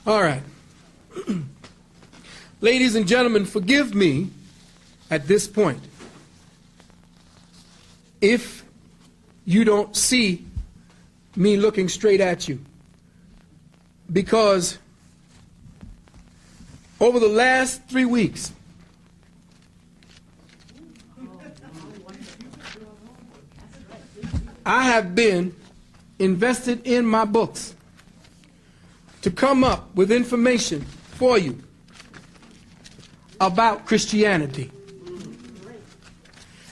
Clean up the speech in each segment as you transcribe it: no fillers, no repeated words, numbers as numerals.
All right. Ladies and gentlemen, forgive me at this point if you don't see me looking straight at you, because over the last 3 weeks, I have been invested in my books to come up with information for you about Christianity.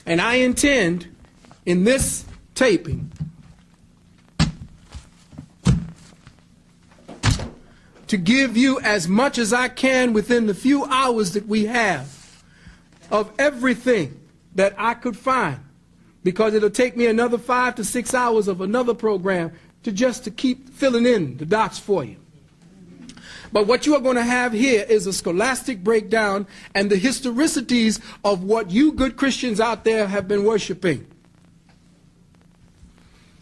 And I intend in this taping to give you as much as I can within the few hours that we have of everything that I could find, because it'll take me another 5 to 6 hours of another program to keep filling in the dots for you. But what you are going to have here is a scholastic breakdown and the historicities of what you good Christians out there have been worshiping.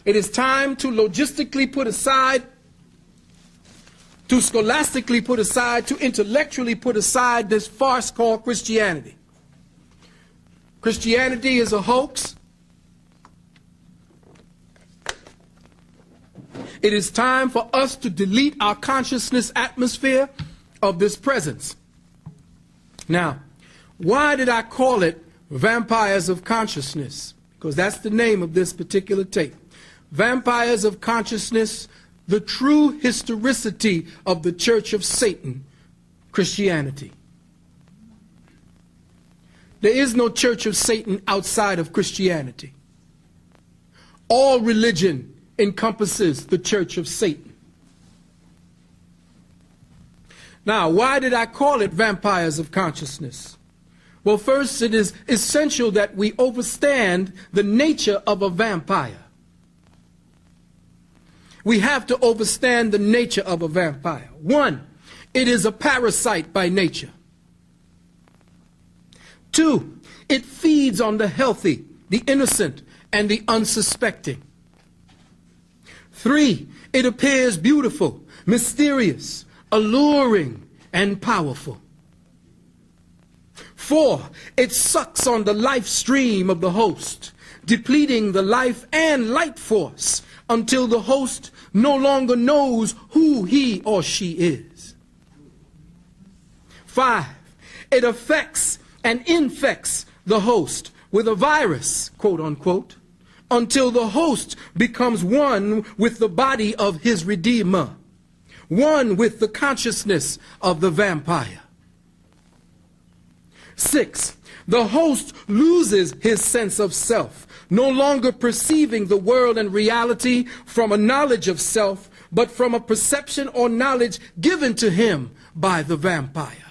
It is time to logistically put aside, to scholastically put aside, to intellectually put aside this farce called Christianity. Christianity is a hoax. It is time for us to delete our consciousness atmosphere of this presence. Now, why did I call it Vampires of Consciousness? Because that's the name of this particular tape. Vampires of Consciousness, the true historicity of the Church of Satan, Christianity. There is no Church of Satan outside of Christianity. All religion encompasses the Church of Satan. Now, why did I call it Vampires of Consciousness? Well, first, it is essential that we understand the nature of a vampire. We have to understand the nature of a vampire. One, it is a parasite by nature. Two, it feeds on the healthy, the innocent, and the unsuspecting. Three, it appears beautiful, mysterious, alluring, and powerful. Four, it sucks on the life stream of the host, depleting the life and light force until the host no longer knows who he or she is. Five, it affects and infects the host with a virus, quote unquote, until the host becomes one with the body of his Redeemer, one with the consciousness of the vampire. 6, the host loses his sense of self, no longer perceiving the world and reality from a knowledge of self, but from a perception or knowledge given to him by the vampire.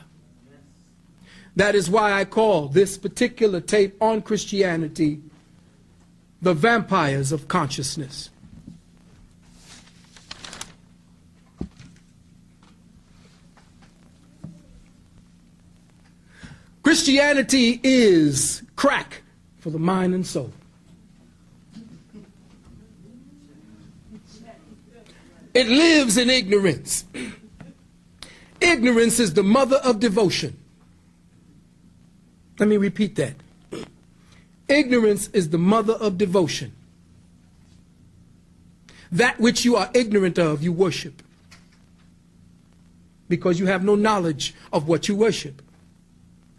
That is why I call this particular tape on Christianity the Vampires of Consciousness. Christianity is crack for the mind and soul. It lives in ignorance. Ignorance is the mother of devotion. Let me repeat that. Ignorance is the mother of devotion. That which you are ignorant of, you worship, because you have no knowledge of what you worship.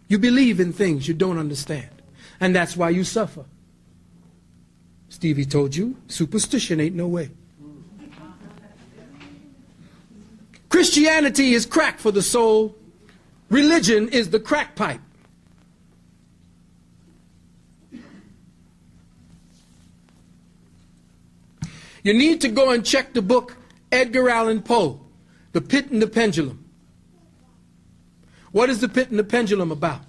You believe in things you don't understand, and that's why you suffer. Stevie told you, superstition ain't no way. Christianity is crack for the soul. Religion is the crack pipe. You need to go and check the book Edgar Allan Poe, The Pit and the Pendulum. What is The Pit and the Pendulum about?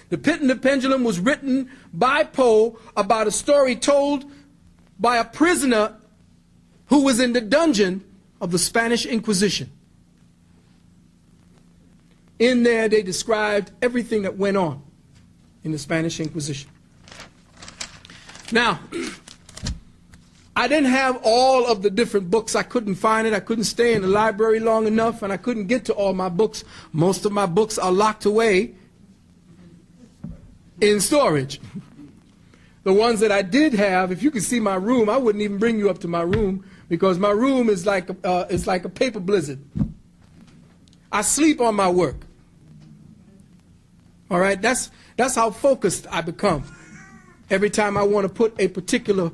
The Pit and the Pendulum was written by Poe about a story told by a prisoner who was in the dungeon of the Spanish Inquisition. In there, they described everything that went on in the Spanish Inquisition. Now, I didn't have all of the different books. I couldn't find it. I couldn't stay in the library long enough, and I couldn't get to all my books. Most of my books are locked away in storage. The ones that I did have, if you could see my room, I wouldn't even bring you up to my room, because my room is like a paper blizzard. I sleep on my work. All right, that's how focused I become every time I want to put a particular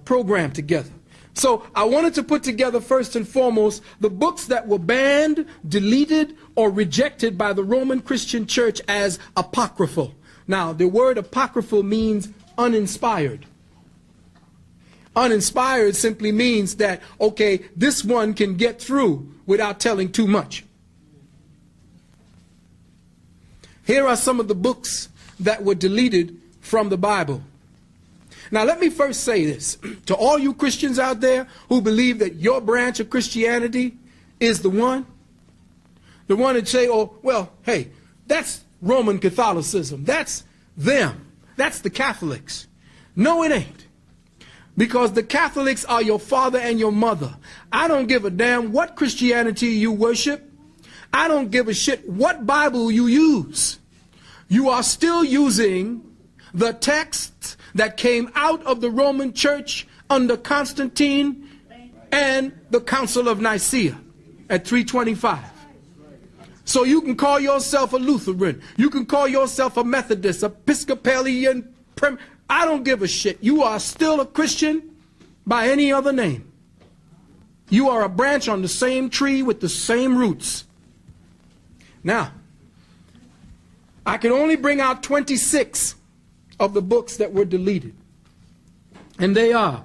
program together. So I wanted to put together, first and foremost, the books that were banned, deleted, or rejected by the Roman Christian Church as apocryphal. Now, the word apocryphal means uninspired. Uninspired simply means that, okay, this one can get through without telling too much. Here are some of the books that were deleted from the Bible. Now, let me first say this. To all you Christians out there who believe that your branch of Christianity is the one that say, oh, well, hey, that's Roman Catholicism. That's them. That's the Catholics. No, it ain't. Because the Catholics are your father and your mother. I don't give a damn what Christianity you worship. I don't give a shit what Bible you use. You are still using the texts that came out of the Roman Church under Constantine and the Council of Nicaea at 325. So you can call yourself a Lutheran. You can call yourself a Methodist, Episcopalian. I don't give a shit. You are still a Christian by any other name. You are a branch on the same tree with the same roots. Now, I can only bring out 26 of the books that were deleted. And they are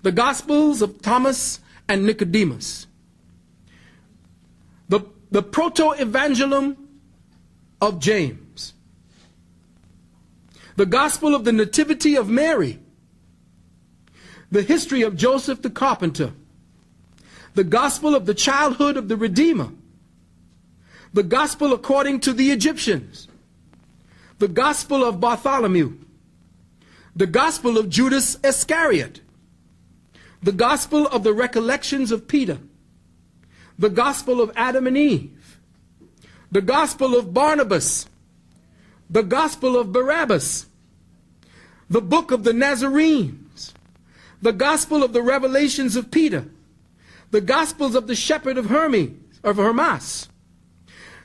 the Gospels of Thomas and Nicodemus, the Proto-Evangelium of James, the Gospel of the Nativity of Mary, the history of Joseph the carpenter, the Gospel of the childhood of the Redeemer, the Gospel according to the Egyptians, the Gospel of Bartholomew, the Gospel of Judas Iscariot, the Gospel of the Recollections of Peter, the Gospel of Adam and Eve, the Gospel of Barnabas, the Gospel of Barabbas, the Book of the Nazarenes, the Gospel of the Revelations of Peter, the Gospels of the Shepherd of Hermas,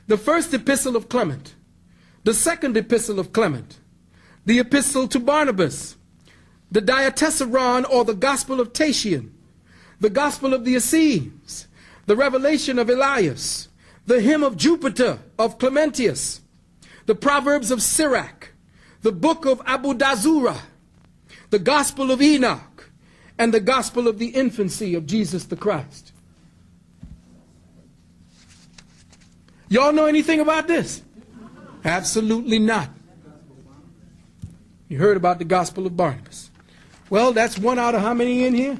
the First Epistle of Clement, the Second Epistle of Clement, the Epistle to Barnabas, the Diatessaron or the Gospel of Tatian, the Gospel of the Essenes, the Revelation of Elias, the Hymn of Jupiter of Clementius, the Proverbs of Sirach, the Book of Abu Dazura, the Gospel of Enoch, and the Gospel of the Infancy of Jesus the Christ. Y'all know anything about this? Absolutely not. You heard about the Gospel of Barnabas. Well, that's one out of how many in here?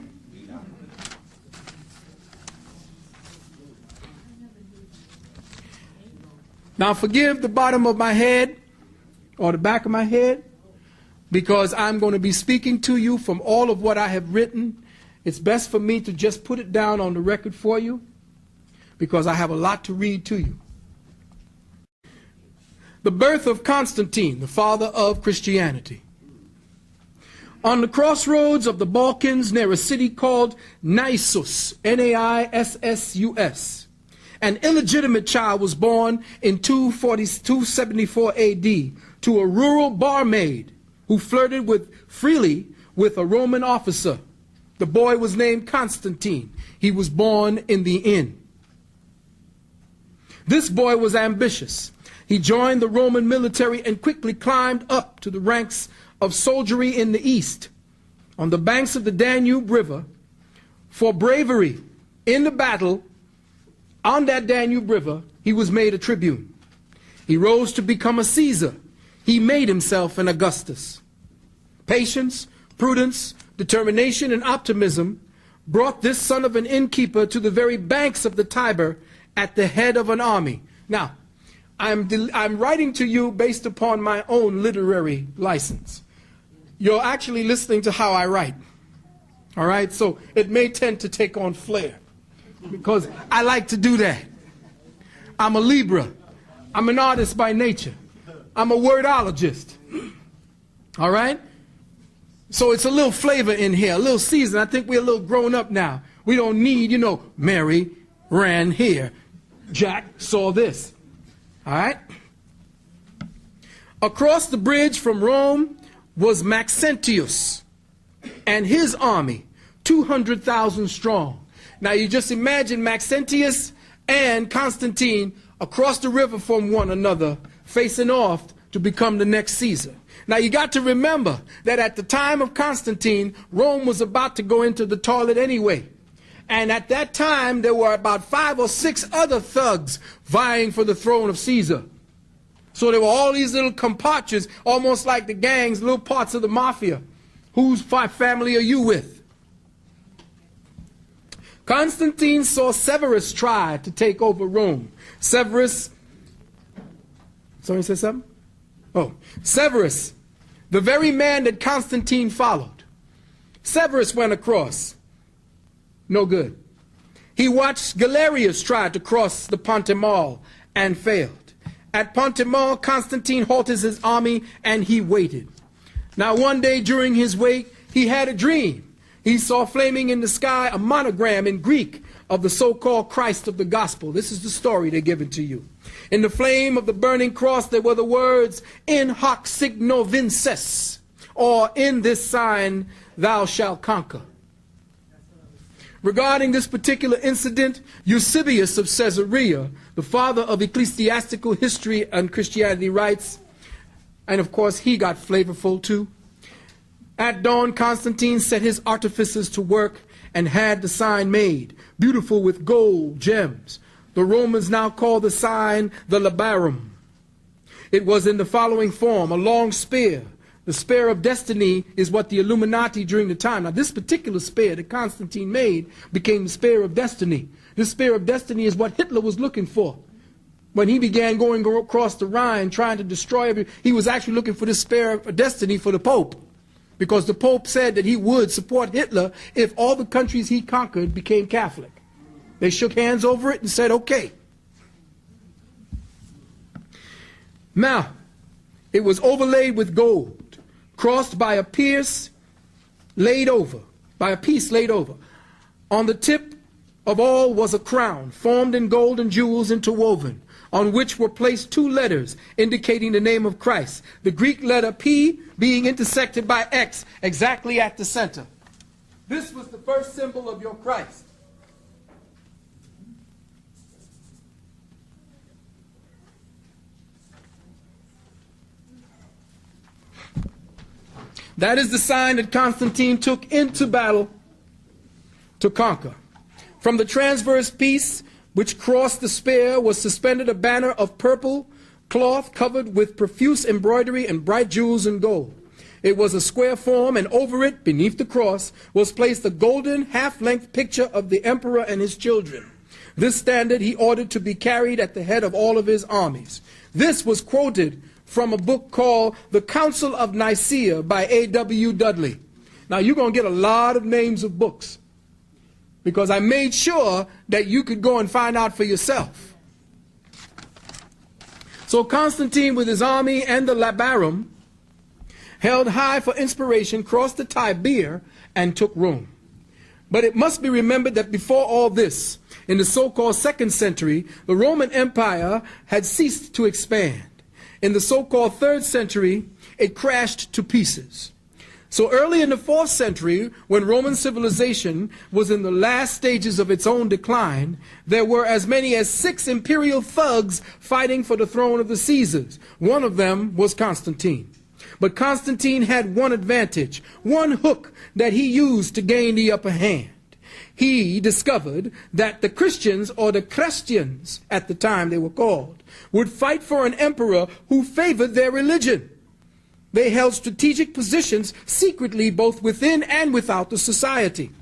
Now forgive the bottom of my head or the back of my head, because I'm going to be speaking to you from all of what I have written. It's best for me to just put it down on the record for you, because I have a lot to read to you. The birth of Constantine, the father of Christianity. On the crossroads of the Balkans near a city called Naissus, Naissus, an illegitimate child was born in 274 AD to a rural barmaid who flirted freely with a Roman officer. The boy was named Constantine. He was born in the inn. This boy was ambitious. He joined the Roman military and quickly climbed up to the ranks of soldiery in the east. On the banks of the Danube River, for bravery in the battle on that Danube River, he was made a tribune. He rose to become a Caesar. He made himself an Augustus. Patience, prudence, determination, and optimism brought this son of an innkeeper to the very banks of the Tiber at the head of an army. Now, I'm writing to you based upon my own literary license. You're actually listening to how I write. All right, so it may tend to take on flair because I like to do that. I'm a Libra. I'm an artist by nature. I'm a wordologist. All right? So it's a little flavor in here, a little season. I think we're a little grown up now. We don't need, Mary ran here. Jack saw this. All right? Across the bridge from Rome was Maxentius and his army, 200,000 strong. Now you just imagine Maxentius and Constantine across the river from one another, facing off to become the next Caesar. Now you got to remember that at the time of Constantine, Rome was about to go into the toilet anyway. And at that time, there were about 5 or 6 other thugs vying for the throne of Caesar. So there were all these little compatriots, almost like the gangs, little parts of the mafia. Whose family are you with? Constantine saw Severus try to take over Rome. Severus, somebody say something? Oh, Severus, the very man that Constantine followed. Severus went across. No good. He watched Galerius try to cross the Pontemal and failed. At Pontemal, Constantine halted his army and he waited. Now one day during his wait, he had a dream. He saw flaming in the sky a monogram in Greek of the so-called Christ of the gospel. This is the story they're giving to you. In the flame of the burning cross, there were the words, "In hoc signo vinces," or "In this sign thou shalt conquer." Regarding this particular incident, Eusebius of Caesarea, the father of ecclesiastical history and Christianity, writes, and of course he got flavorful too. At dawn, Constantine set his artificers to work and had the sign made, beautiful with gold, gems. The Romans now call the sign the labarum. It was in the following form: a long spear. The spear of destiny is what the Illuminati during the time. Now this particular spear that Constantine made became the spear of destiny. This spear of destiny is what Hitler was looking for. When he began going across the Rhine trying to destroy everything, he was actually looking for this spear of destiny for the Pope. Because the Pope said that he would support Hitler if all the countries he conquered became Catholic. They shook hands over it and said, okay. Now, it was overlaid with gold, crossed by a piece laid over. On the tip of all was a crown, formed in gold and jewels interwoven, on which were placed 2 letters indicating the name of Christ, the Greek letter P being intersected by X exactly at the center. This was the first symbol of your Christ. That is the sign that Constantine took into battle to conquer. From the transverse piece which crossed the spear was suspended a banner of purple cloth covered with profuse embroidery and bright jewels and gold. It was a square form, and over it, beneath the cross, was placed a golden half-length picture of the emperor and his children. This standard he ordered to be carried at the head of all of his armies. This was quoted from a book called The Council of Nicaea by A.W. Dudley. Now you're going to get a lot of names of books because I made sure that you could go and find out for yourself. So Constantine with his army and the labarum held high for inspiration, crossed the Tiber and took Rome. But it must be remembered that before all this, in the so-called 2nd century, the Roman Empire had ceased to expand. In the so-called 3rd century, it crashed to pieces. So early in the 4th century, when Roman civilization was in the last stages of its own decline, there were as many as 6 imperial thugs fighting for the throne of the Caesars. One of them was Constantine. But Constantine had one advantage, one hook that he used to gain the upper hand. He discovered that the Christians, or the Christians at the time they were called, would fight for an emperor who favored their religion. They held strategic positions secretly both within and without the society.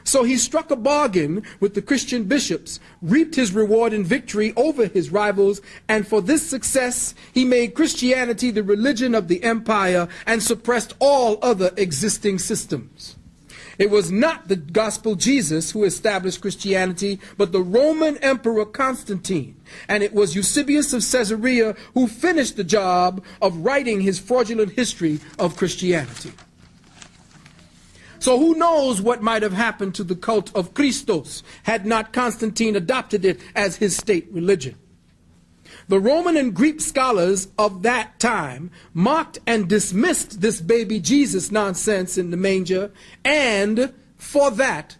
So he struck a bargain with the Christian bishops, reaped his reward in victory over his rivals, and for this success he made Christianity the religion of the empire and suppressed all other existing systems. It was not the gospel Jesus who established Christianity, but the Roman Emperor Constantine. And it was Eusebius of Caesarea who finished the job of writing his fraudulent history of Christianity. So who knows what might have happened to the cult of Christos had not Constantine adopted it as his state religion. The Roman and Greek scholars of that time mocked and dismissed this baby Jesus nonsense in the manger, and for that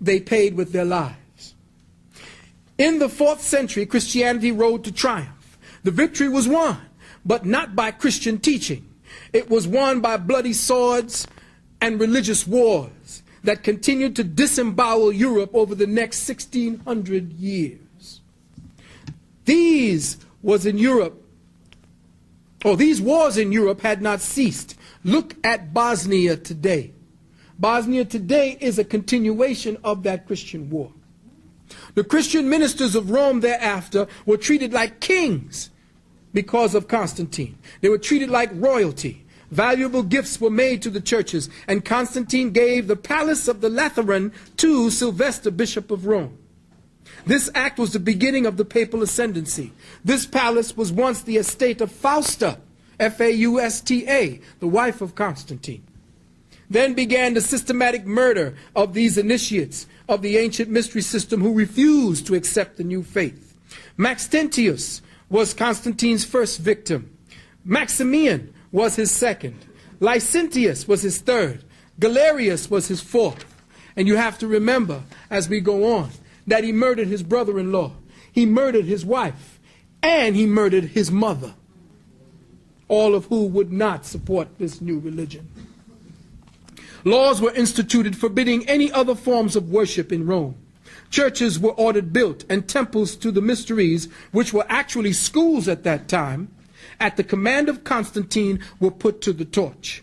they paid with their lives. In the 4th century, Christianity rode to triumph. The victory was won, but not by Christian teaching. It was won by bloody swords and religious wars that continued to disembowel Europe over the next 1600 years. These wars in Europe had not ceased. Look at Bosnia today. Bosnia today is a continuation of that Christian war. The Christian ministers of Rome thereafter were treated like kings because of Constantine. They were treated like royalty. Valuable gifts were made to the churches, and Constantine gave the palace of the Lateran to Sylvester, Bishop of Rome. This act was the beginning of the papal ascendancy. This palace was once the estate of Fausta, F-A-U-S-T-A, the wife of Constantine. Then began the systematic murder of these initiates of the ancient mystery system who refused to accept the new faith. Maxentius was Constantine's first victim. Maximian was his second. Licentius was his third. Galerius was his fourth. And you have to remember, as we go on, that he murdered his brother-in-law. He murdered his wife. And he murdered his mother. All of who would not support this new religion. Laws were instituted forbidding any other forms of worship in Rome. Churches were ordered built, and temples to the mysteries, which were actually schools at that time, at the command of Constantine, were put to the torch.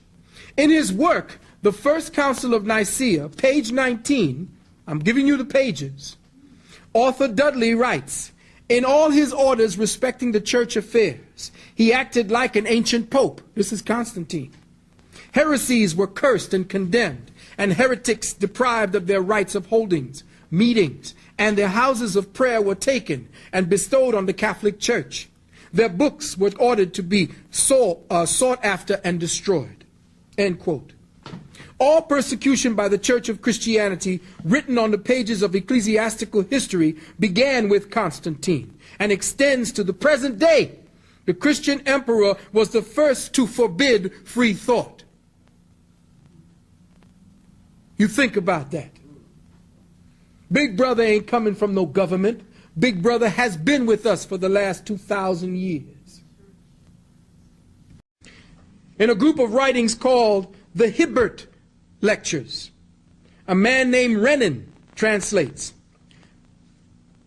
In his work, The First Council of Nicaea, page 19, I'm giving you the pages, author Dudley writes, in all his orders respecting the church affairs, he acted like an ancient pope. This is Constantine. Heresies were cursed and condemned, and heretics deprived of their rights of holdings, meetings, and their houses of prayer were taken and bestowed on the Catholic Church. Their books were ordered to be sought after and destroyed. End quote. All persecution by the Church of Christianity, written on the pages of ecclesiastical history, began with Constantine and extends to the present day. The Christian emperor was the first to forbid free thought. You think about that. Big Brother ain't coming from no government. Big Brother has been with us for the last 2,000 years. In a group of writings called the Hibbert Lectures, a man named Renan translates,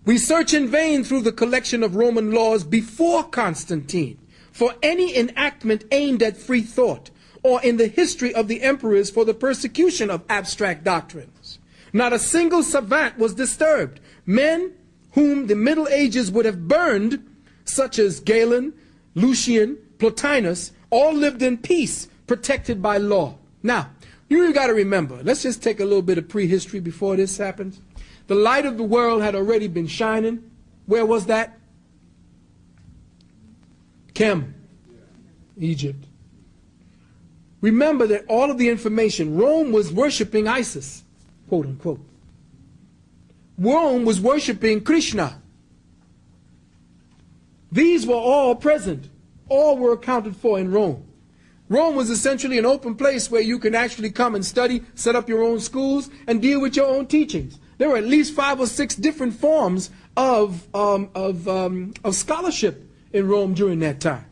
we search in vain through the collection of Roman laws before Constantine for any enactment aimed at free thought, or in the history of the emperors for the persecution of abstract doctrines. Not a single savant was disturbed. Men whom the Middle Ages would have burned, such as Galen, Lucian, Plotinus, all lived in peace, protected by law. Now, you got to remember, let's just take a little bit of prehistory before this happens. The light of the world had already been shining. Where was that? Chem, Egypt. Remember that all of the information, Rome was worshiping Isis, quote unquote. Rome was worshiping Krishna. These were all present. All were accounted for in Rome. Rome was essentially an open place where you can actually come and study, set up your own schools, and deal with your own teachings. There were at least 5 or 6 different forms of scholarship in Rome during that time.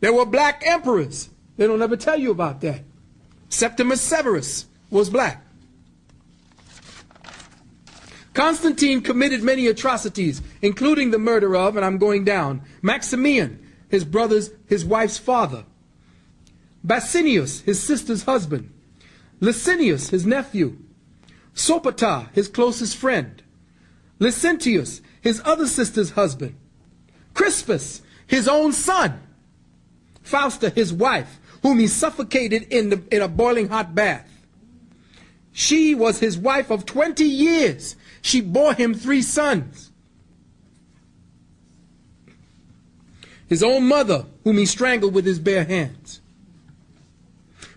There were black emperors. They don't ever tell you about that. Septimus Severus was black. Constantine committed many atrocities, including the murder of, and I'm going down, Maximian, his wife's father. Basinius, his sister's husband. Licinius, his nephew. Sopater, his closest friend. Licentius, his other sister's husband. Crispus, his own son. Fausta, his wife, whom he suffocated in a boiling hot bath. She was his wife of 20 years. She bore him 3 sons. His own mother, whom he strangled with his bare hands.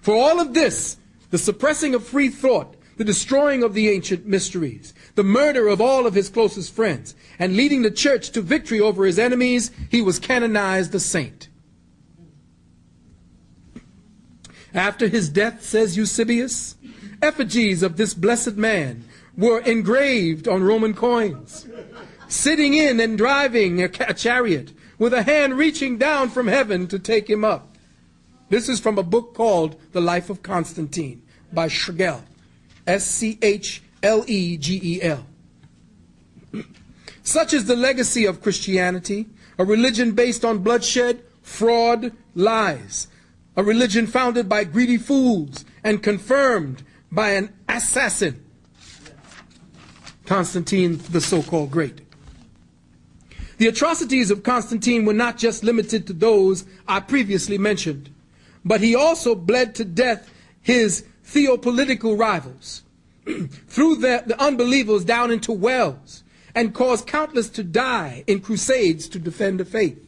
For all of this, the suppressing of free thought, the destroying of the ancient mysteries, the murder of all of his closest friends, and leading the church to victory over his enemies, he was canonized a saint. After his death, says Eusebius, effigies of this blessed man were engraved on Roman coins, sitting in and driving a chariot, with a hand reaching down from heaven to take him up. This is from a book called The Life of Constantine by Schlegel, Schlegel. Such is the legacy of Christianity, a religion based on bloodshed, fraud, lies, a religion founded by greedy fools and confirmed by an assassin, Constantine the so-called Great. The atrocities of Constantine were not just limited to those I previously mentioned, but he also bled to death his theopolitical rivals, threw the unbelievers down into wells, and caused countless to die in crusades to defend the faith.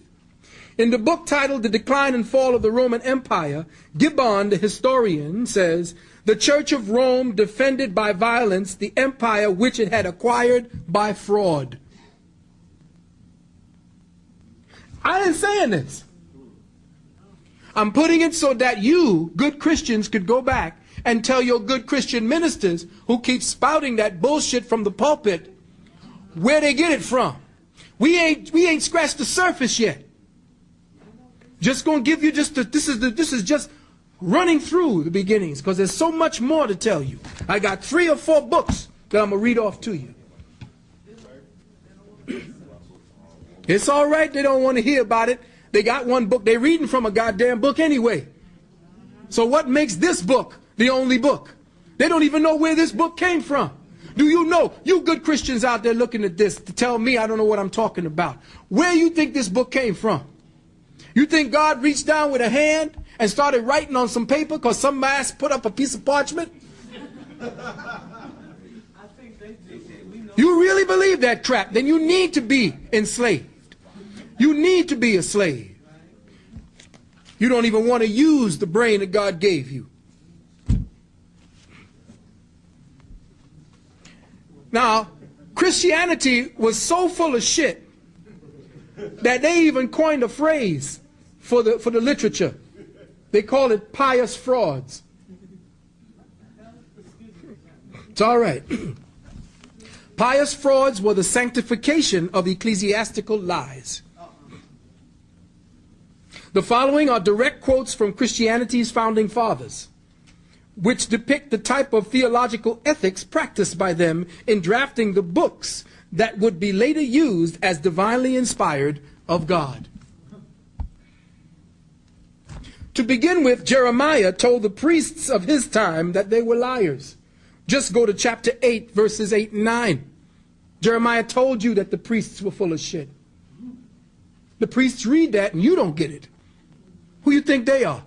In the book titled The Decline and Fall of the Roman Empire, Gibbon, the historian, says, the Church of Rome defended by violence the empire which it had acquired by fraud. I ain't saying this. I'm putting it so that you, good Christians, could go back and tell your good Christian ministers who keep spouting that bullshit from the pulpit where they get it from. We ain't scratched the surface yet. Just gonna give you this is just running through the beginnings, because there's so much more to tell you. I got 3 or 4 books that I'm gonna read off to you. It's all right, they don't want to hear about it. They got one book, they're reading from a goddamn book anyway. So what makes this book the only book? They don't even know where this book came from. Do you know, you good Christians out there looking at this, to tell me I don't know what I'm talking about, where you think this book came from? You think God reached down with a hand and started writing on some paper because some ass put up a piece of parchment? You really believe that crap? Then you need to be enslaved. You need to be a slave. You don't even want to use the brain that God gave you. Now, Christianity was so full of shit that they even coined a phrase for the literature. They call it pious frauds. It's all right. Pious frauds were the sanctification of ecclesiastical lies. The following are direct quotes from Christianity's founding fathers, which depict the type of theological ethics practiced by them in drafting the books that would be later used as divinely inspired of God. To begin with, Jeremiah told the priests of his time that they were liars. Just go to chapter 8, verses 8 and 9. Jeremiah told you that the priests were full of shit. The priests read that and you don't get it. Who you think they are?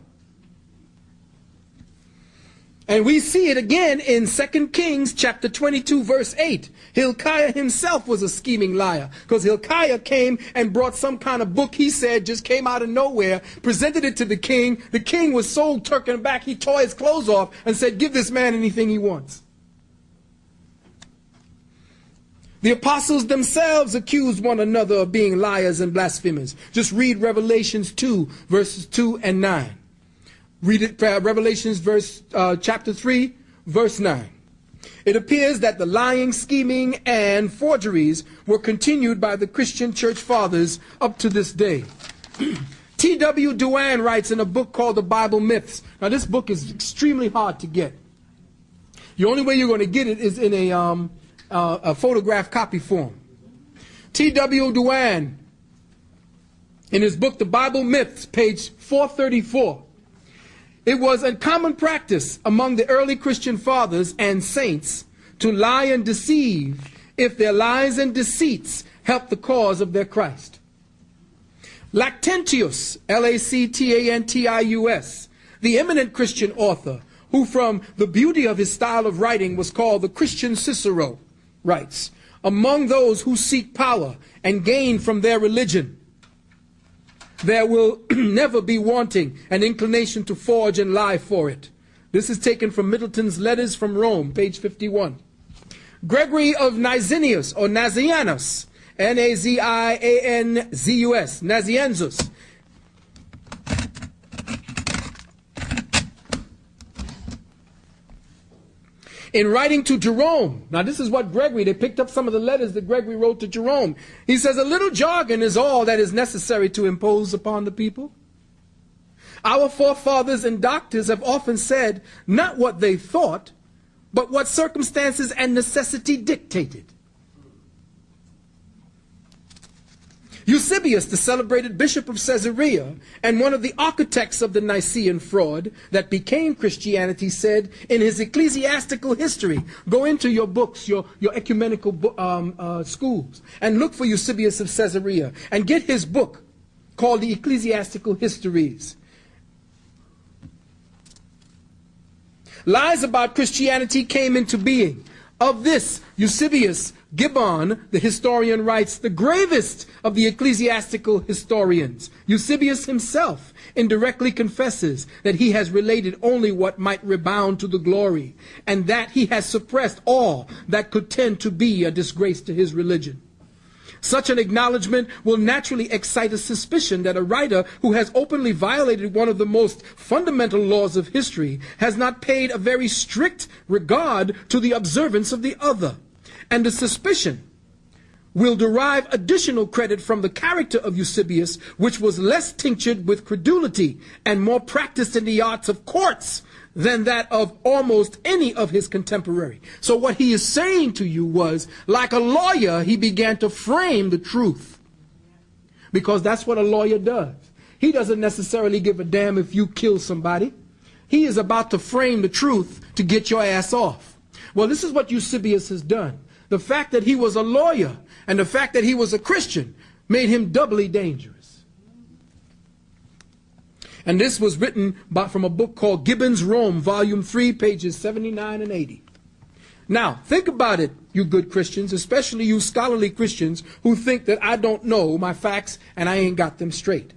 And we see it again in 2 Kings chapter 22 verse 8. Hilkiah himself was a scheming liar, because Hilkiah came and brought some kind of book, he said, just came out of nowhere, presented it to the king. The king was so taken aback, he tore his clothes off and said, give this man anything he wants. The apostles themselves accused one another of being liars and blasphemers. Just read Revelations 2 verses 2 and 9. Read it, Revelations chapter 3, verse 9. It appears that the lying, scheming, and forgeries were continued by the Christian church fathers up to this day. T.W. Duane writes in a book called The Bible Myths. Now, this book is extremely hard to get. The only way you're going to get it is in a photograph copy form. T.W. Duane, in his book The Bible Myths, page 434, it was a common practice among the early Christian fathers and saints to lie and deceive if their lies and deceits helped the cause of their Christ. Lactantius, Lactantius, the eminent Christian author, who from the beauty of his style of writing was called the Christian Cicero, writes, "Among those who seek power and gain from their religion, there will never be wanting an inclination to forge and lie for it." This is taken from Middleton's Letters from Rome, page 51. Gregory of Nazianzus, or Nazianzus, Nazianzus, Nazianzus, in writing to Jerome, now this is what Gregory, they picked up some of the letters that Gregory wrote to Jerome. He says, "A little jargon is all that is necessary to impose upon the people. Our forefathers and doctors have often said not what they thought, but what circumstances and necessity dictated. Eusebius, the celebrated bishop of Caesarea and one of the architects of the Nicene fraud that became Christianity, said in his ecclesiastical history," go into your books, your ecumenical schools, and look for Eusebius of Caesarea and get his book called the Ecclesiastical Histories. "Lies about Christianity came into being. Of this, Eusebius Gibbon, the historian, writes, the gravest of the ecclesiastical historians. Eusebius himself indirectly confesses that he has related only what might rebound to the glory, and that he has suppressed all that could tend to be a disgrace to his religion. Such an acknowledgement will naturally excite a suspicion that a writer who has openly violated one of the most fundamental laws of history has not paid a very strict regard to the observance of the other. And the suspicion will derive additional credit from the character of Eusebius, which was less tinctured with credulity and more practiced in the arts of courts than that of almost any of his contemporary." So what he is saying to you was, like a lawyer, he began to frame the truth. Because that's what a lawyer does. He doesn't necessarily give a damn if you kill somebody. He is about to frame the truth to get your ass off. Well, this is what Eusebius has done. The fact that he was a lawyer and the fact that he was a Christian made him doubly dangerous. And this was written from a book called Gibbon's Rome, volume 3, pages 79 and 80. Now, think about it, you good Christians, especially you scholarly Christians who think that I don't know my facts and I ain't got them straight.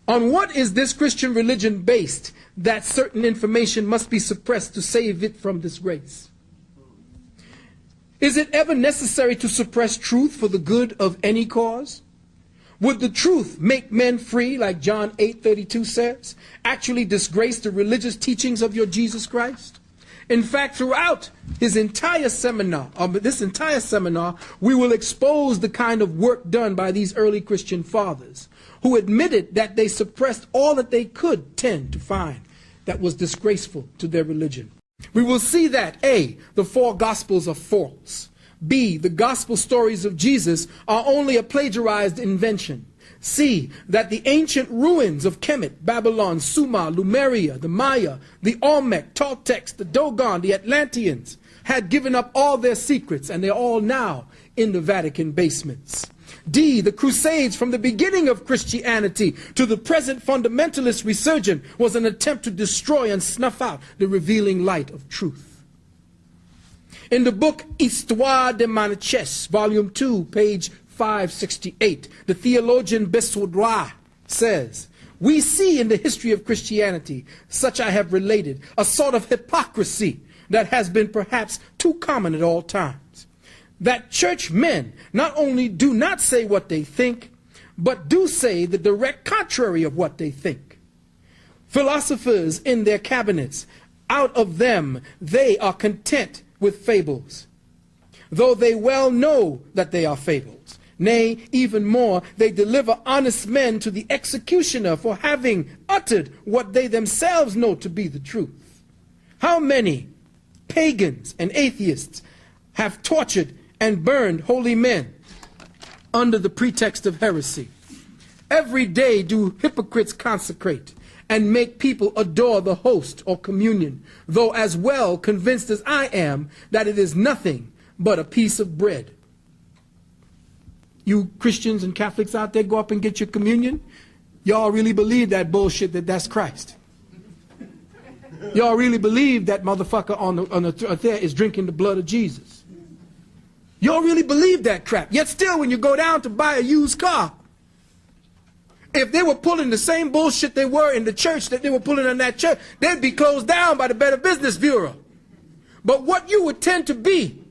On what is this Christian religion based that certain information must be suppressed to save it from disgrace? Is it ever necessary to suppress truth for the good of any cause? Would the truth make men free, like John 8:32 says, actually disgrace the religious teachings of your Jesus Christ? In fact, throughout this entire seminar, we will expose the kind of work done by these early Christian fathers, who admitted that they suppressed all that they could tend to find that was disgraceful to their religion. We will see that A, the four Gospels are false. B, the Gospel stories of Jesus are only a plagiarized invention. C, that the ancient ruins of Kemet, Babylon, Sumer, Lemuria, the Maya, the Olmec, Toltecs, the Dogon, the Atlanteans had given up all their secrets and they're all now in the Vatican basements. D, the Crusades from the beginning of Christianity to the present fundamentalist resurgence was an attempt to destroy and snuff out the revealing light of truth. In the book Histoire de Manichès, volume 2, page 568, the theologian Bessoudroit says, "We see in the history of Christianity, such I have related, a sort of hypocrisy that has been perhaps too common at all times. That church men not only do not say what they think, but do say the direct contrary of what they think. Philosophers in their cabinets, out of them they are content with fables, though they well know that they are fables. Nay, even more, they deliver honest men to the executioner for having uttered what they themselves know to be the truth. How many pagans and atheists have tortured and burned holy men under the pretext of heresy? Every day do hypocrites consecrate and make people adore the host or communion, though as well convinced as I am that it is nothing but a piece of bread." You Christians and Catholics out there, go up and get your communion. Y'all really believe that bullshit that that's Christ. Y'all really believe that motherfucker on the there is drinking the blood of Jesus. Y'all really believe that crap. Yet still, when you go down to buy a used car, if they were pulling the same bullshit they were in the church that they were pulling in that church, they'd be closed down by the Better Business Bureau. But what you would tend to be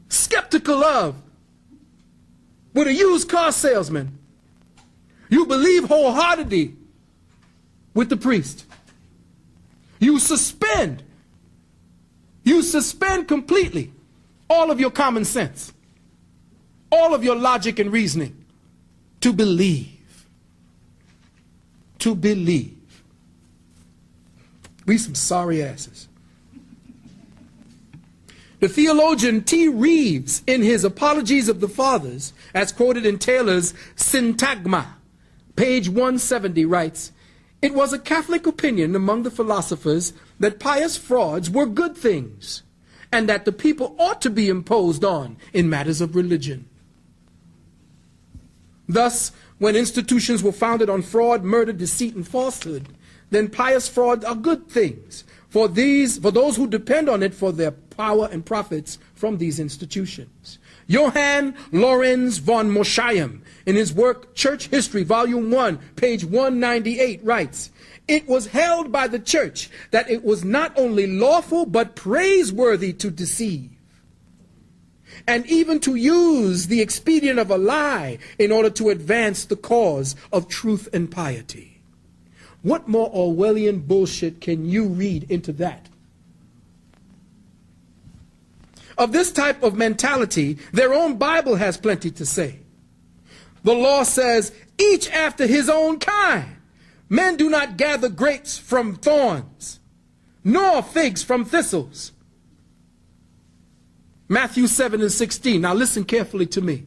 skeptical of with a used car salesman, you believe wholeheartedly with the priest. You suspend completely all of your common sense, all of your logic and reasoning to believe. To believe. We some sorry asses. The theologian T. Reeves, in his Apologies of the Fathers, as quoted in Taylor's Syntagma, page 170, writes, "It was a Catholic opinion among the philosophers that pious frauds were good things, and that the people ought to be imposed on in matters of religion. Thus, when institutions were founded on fraud, murder, deceit, and falsehood, then pious frauds are good things for those who depend on it for their power and profits from these institutions." Johann Lorenz von Moscheim, in his work Church History, Volume 1, page 198, writes, "It was held by the church that it was not only lawful but praiseworthy to deceive, and even to use the expedient of a lie in order to advance the cause of truth and piety." What more Orwellian bullshit can you read into that? Of this type of mentality, their own Bible has plenty to say. The law says, "Each after his own kind. Men do not gather grapes from thorns, nor figs from thistles." Matthew 7 and 16. Now listen carefully to me.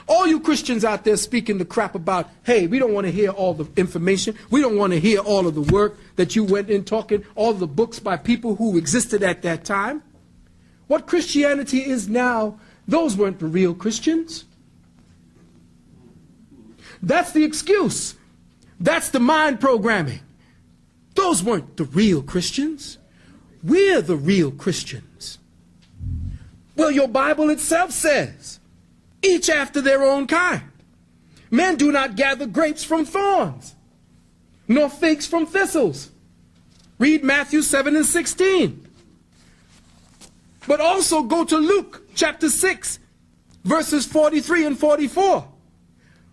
All you Christians out there speaking the crap about, hey, we don't want to hear all the information. We don't want to hear all of the work that you went in talking, all the books by people who existed at that time. What Christianity is now, those weren't the real Christians. That's the excuse. That's the mind programming. Those weren't the real Christians. We're the real Christians. Well, your Bible itself says, each after their own kind. Men do not gather grapes from thorns, nor figs from thistles. Read Matthew 7 and 16. But also go to Luke chapter 6, verses 43 and 44.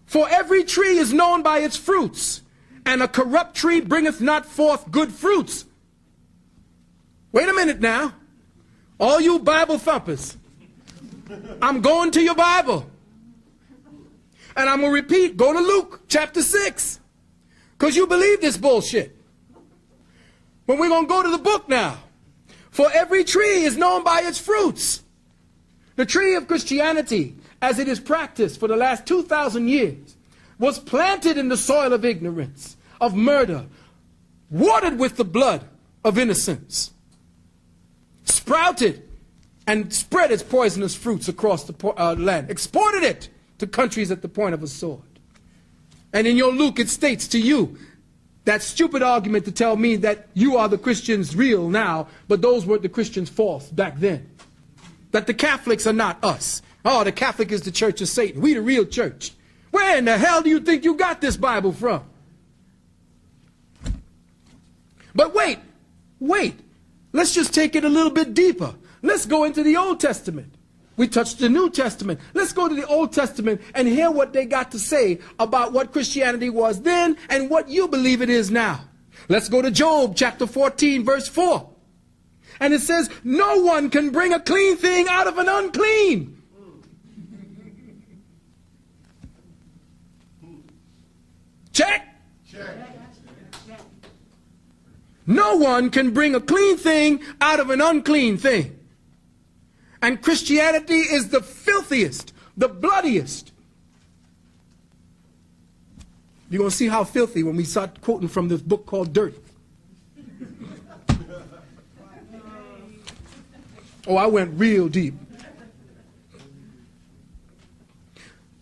"For every tree is known by its fruits, and a corrupt tree bringeth not forth good fruits." Wait a minute now. All you Bible thumpers, I'm going to your Bible. And I'm going to repeat, go to Luke chapter 6. Because you believe this bullshit. But we're going to go to the book now. "For every tree is known by its fruits." The tree of Christianity, as it is practiced for the last 2,000 years, was planted in the soil of ignorance, of murder, watered with the blood of innocents, sprouted and spread its poisonous fruits across the land, exported it to countries at the point of a sword. And in your Luke, it states to you, that stupid argument to tell me that you are the Christians real now, but those were the Christians false back then. That the Catholics are not us. Oh, the Catholic is the church of Satan. We the real church. Where in the hell do you think you got this Bible from? But wait. Let's just take it a little bit deeper. Let's go into the Old Testament. We touched the New Testament. Let's go to the Old Testament and hear what they got to say about what Christianity was then and what you believe it is now. Let's go to Job chapter 14, verse 4. And it says, "No one can bring a clean thing out of an unclean." Check. No one can bring a clean thing out of an unclean thing. And Christianity is the filthiest, the bloodiest. You're going to see how filthy when we start quoting from this book called Dirt. Oh, I went real deep.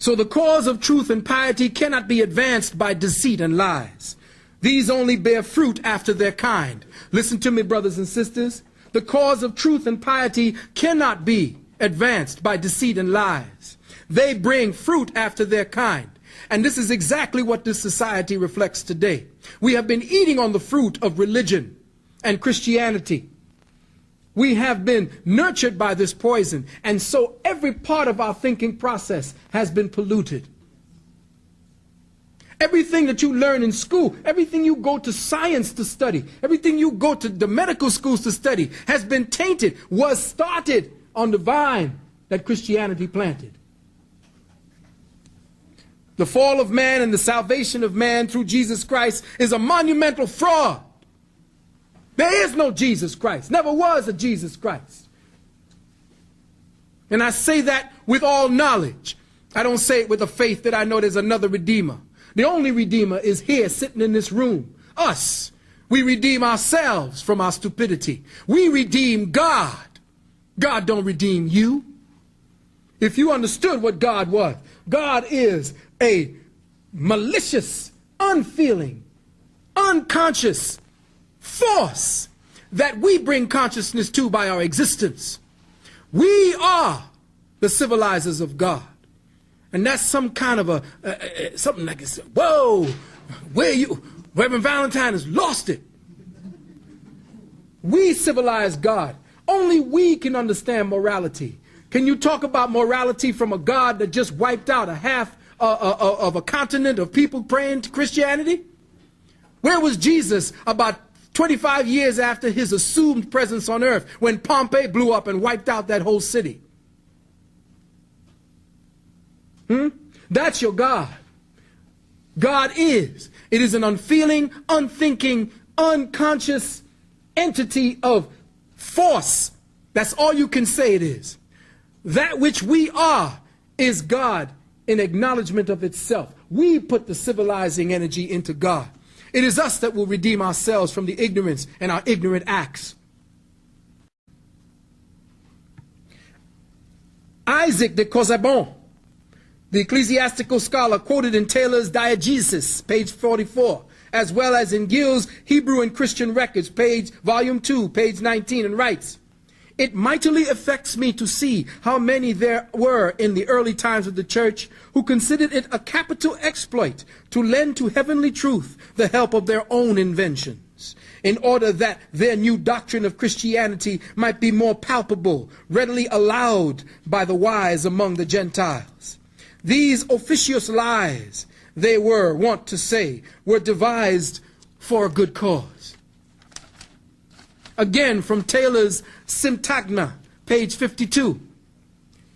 So the cause of truth and piety cannot be advanced by deceit and lies. These only bear fruit after their kind. Listen to me, brothers and sisters. The cause of truth and piety cannot be advanced by deceit and lies. They bring fruit after their kind. And this is exactly what this society reflects today. We have been eating on the fruit of religion and Christianity. We have been nurtured by this poison, and so every part of our thinking process has been polluted. Everything that you learn in school, everything you go to science to study, everything you go to the medical schools to study has been tainted, was started on the vine that Christianity planted. The fall of man and the salvation of man through Jesus Christ is a monumental fraud. There is no Jesus Christ. Never was a Jesus Christ. And I say that with all knowledge. I don't say it with a faith that I know there's another Redeemer. The only Redeemer is here sitting in this room. Us. We redeem ourselves from our stupidity. We redeem God. God don't redeem you. If you understood what God was, God is a malicious, unfeeling, unconscious force that we bring consciousness to by our existence. We are the civilizers of God. And that's some kind of something like this. Whoa, where you, Reverend Valentine has lost it. We civilize God. Only we can understand morality. Can you talk about morality from a God that just wiped out a half of a continent of people praying to Christianity? Where was Jesus about 25 years after his assumed presence on earth when Pompeii blew up and wiped out that whole city? That's your God. God is. It is an unfeeling, unthinking, unconscious entity of force. That's all you can say it is. That which we are is God in acknowledgement of itself. We put the civilizing energy into God. It is us that will redeem ourselves from the ignorance and our ignorant acts. Isaac de Casaubon, the ecclesiastical scholar, quoted in Taylor's Diegesis, page 44, as well as in Gill's Hebrew and Christian Records, volume 2, page 19, and writes, "It mightily affects me to see how many there were in the early times of the church who considered it a capital exploit to lend to heavenly truth the help of their own inventions, in order that their new doctrine of Christianity might be more palpable, readily allowed by the wise among the Gentiles. These officious lies, they were wont to say, were devised for a good cause." Again, from Taylor's Syntagma, page 52,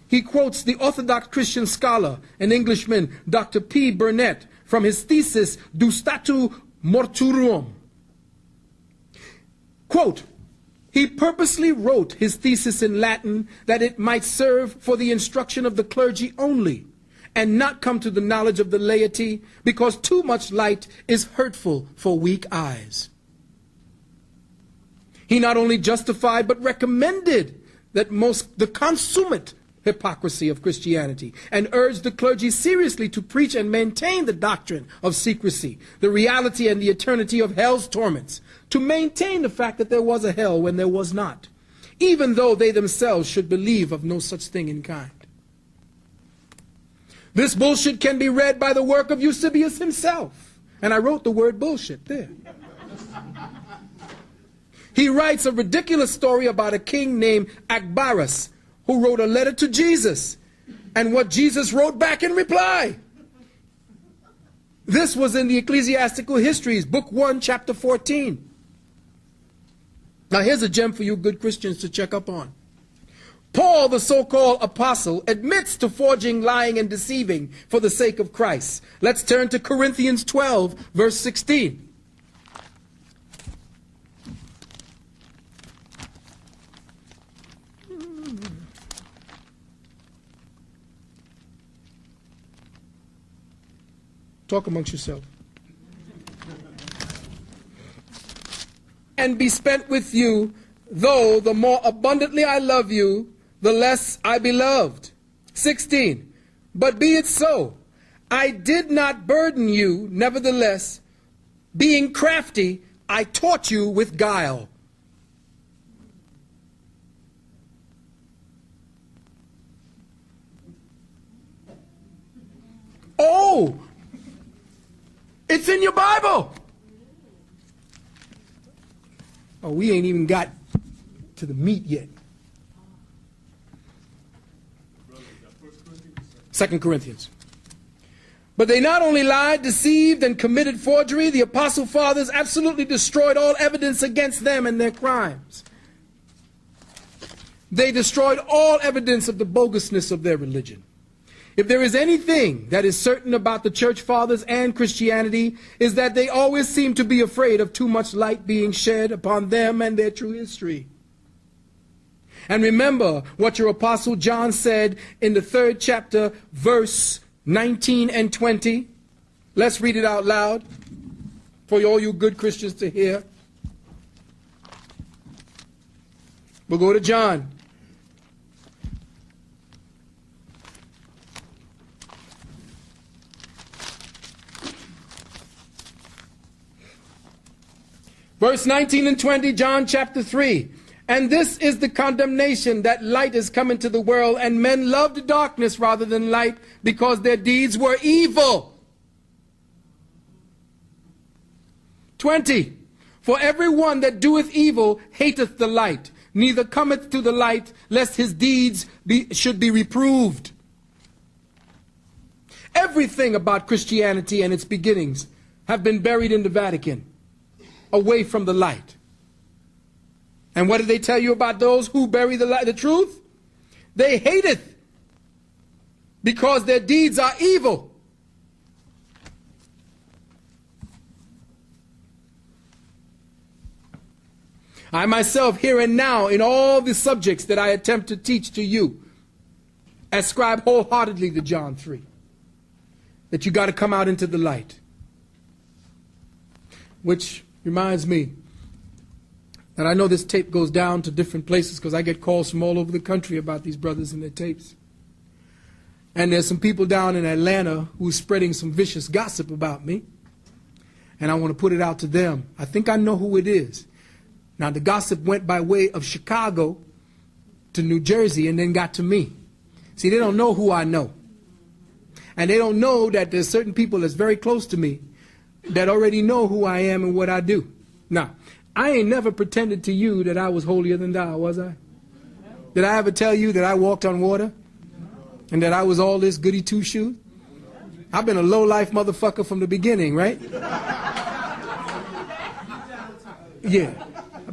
he quotes the Orthodox Christian scholar and Englishman Dr. P. Burnett from his thesis De Statu Mortuorum. Quote, "He purposely wrote his thesis in Latin that it might serve for the instruction of the clergy only, and not come to the knowledge of the laity, because too much light is hurtful for weak eyes." He not only justified but recommended the consummate hypocrisy of Christianity, and urged the clergy seriously to preach and maintain the doctrine of secrecy, the reality and the eternity of hell's torments, to maintain the fact that there was a hell when there was not, even though they themselves should believe of no such thing in kind. This bullshit can be read by the work of Eusebius himself. And I wrote the word bullshit there. He writes a ridiculous story about a king named Agabus who wrote a letter to Jesus and what Jesus wrote back in reply. This was in the Ecclesiastical Histories, Book 1, Chapter 14. Now here's a gem for you good Christians to check up on. Paul, the so-called apostle, admits to forging, lying, and deceiving for the sake of Christ. Let's turn to Corinthians 12, verse 16. Talk amongst yourselves. "And be spent with you, though the more abundantly I love you, the less I be loved." 16. "But be it so, I did not burden you, nevertheless, Being crafty, I taught you with guile. Oh, it's in your Bible. Oh, we ain't even got to the meat yet. 2 Corinthians. But they not only lied, deceived, and committed forgery, the Apostle Fathers absolutely destroyed all evidence against them and their crimes. They destroyed all evidence of the bogusness of their religion. If there is anything that is certain about the Church Fathers and Christianity, is that they always seem to be afraid of too much light being shed upon them and their true history. And remember what your Apostle John said in the 3rd chapter, verse 19 and 20. Let's read it out loud for all you good Christians to hear. We'll go to John. Verse 19 and 20, John chapter 3. And this is the condemnation, that light is come into the world, and men loved darkness rather than light, because their deeds were evil. 20. For every one that doeth evil hateth the light, neither cometh to the light, lest his deeds should be reproved. Everything about Christianity and its beginnings have been buried in the Vatican, away from the light. And what did they tell you about those who bury the light, the truth? They hateth, because their deeds are evil. I myself, here and now, in all the subjects that I attempt to teach to you, ascribe wholeheartedly to John 3, that you got to come out into the light. Which reminds me that I know this tape goes down to different places, because I get calls from all over the country about these brothers and their tapes. And there's some people down in Atlanta who's spreading some vicious gossip about me, and I want to put it out to them. I think I know who it is. Now, the gossip went by way of Chicago to New Jersey and then got to me. See, they don't know who I know. And they don't know that there's certain people that's very close to me that already know who I am and what I do. Now, I ain't never pretended to you that I was holier than thou, was I? Did I ever tell you that I walked on water? And that I was all this goody two-shoes? I've been a low-life motherfucker from the beginning, right? Yeah.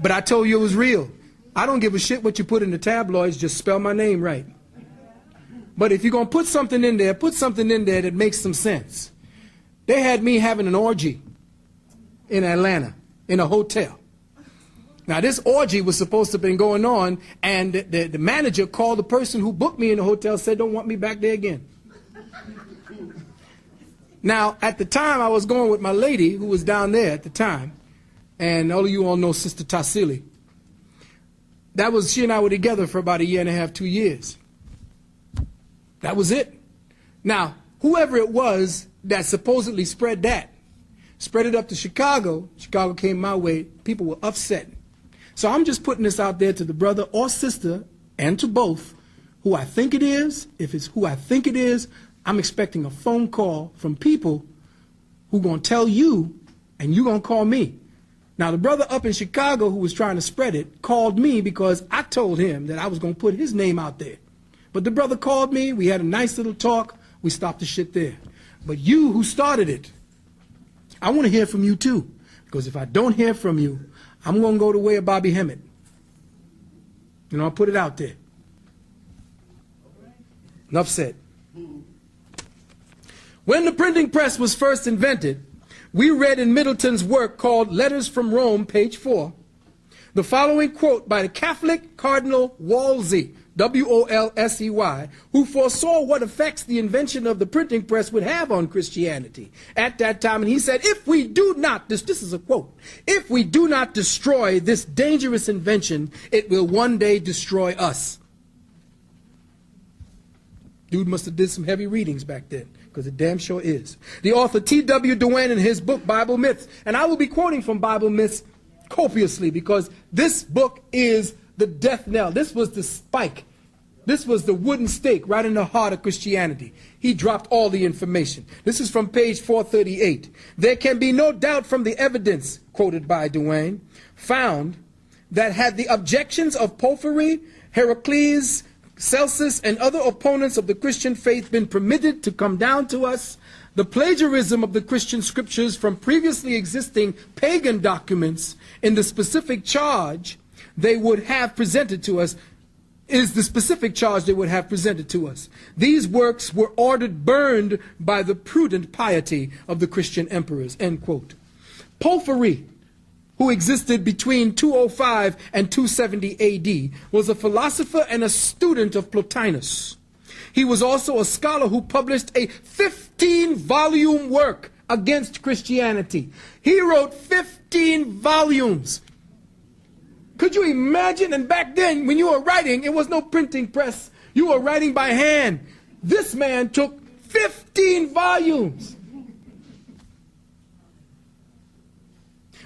But I told you it was real. I don't give a shit what you put in the tabloids, just spell my name right. But if you're going to put something in there that makes some sense. They had me having an orgy in Atlanta, in a hotel. Now, this orgy was supposed to have been going on, and the manager called the person who booked me in the hotel, said, don't want me back there again. Now, at the time, I was going with my lady, who was down there at the time, and all of you all know Sister Tassili. She and I were together for about 1.5 years, 2 years. That was it. Now, whoever it was that supposedly spread it up to Chicago. Chicago came my way. People were upset. So I'm just putting this out there to the brother or sister, and to both, who I think it is. If it's who I think it is, I'm expecting a phone call from people who going to tell you, and you going to call me. Now, the brother up in Chicago who was trying to spread it called me because I told him that I was going to put his name out there. But the brother called me. We had a nice little talk. We stopped the shit there. But you who started it, I want to hear from you too. Because if I don't hear from you, I'm going to go the way of Bobby Hemmett. I'll put it out there. Enough said. When the printing press was first invented, we read in Middleton's work called Letters from Rome, page 4, the following quote by the Catholic Cardinal Wolsey, W-O-L-S-E-Y, who foresaw what effects the invention of the printing press would have on Christianity at that time. And he said, if we do not, this is a quote, if we do not destroy this dangerous invention, it will one day destroy us. Dude must have did some heavy readings back then, because it damn sure is. The author T.W. Duane in his book, Bible Myths, and I will be quoting from Bible Myths copiously, because this book is the death knell. This was the spike. This was the wooden stake right in the heart of Christianity. He dropped all the information. This is from page 438. There can be no doubt from the evidence, quoted by Duane, found that had the objections of Porphyry, Heracles, Celsus, and other opponents of the Christian faith been permitted to come down to us, the plagiarism of the Christian scriptures from previously existing pagan documents in the specific charge they would have presented to us is the specific charge they would have presented to us. These works were ordered burned by the prudent piety of the Christian emperors, end quote. Porphyry, who existed between 205 and 270 AD, was a philosopher and a student of Plotinus. He was also a scholar who published a 15-volume work against Christianity. He wrote 15 volumes. Could you imagine? And back then, when you were writing, it was no printing press. You were writing by hand. This man took 15 volumes.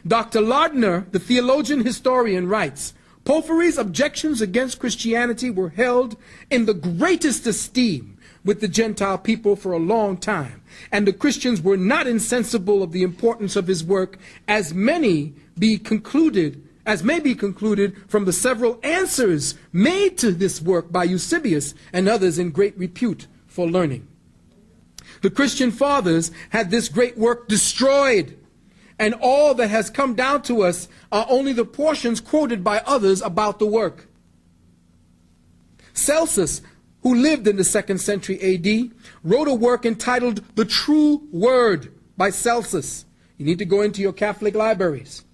Dr. Lardner, the theologian historian, writes, Porphyry's objections against Christianity were held in the greatest esteem with the Gentile people for a long time, and the Christians were not insensible of the importance of his work, as may be concluded from the several answers made to this work by Eusebius and others in great repute for learning. The Christian fathers had this great work destroyed, and all that has come down to us are only the portions quoted by others about the work. Celsus, who lived in the 2nd century AD, wrote a work entitled The True Word by Celsus. You need to go into your Catholic libraries.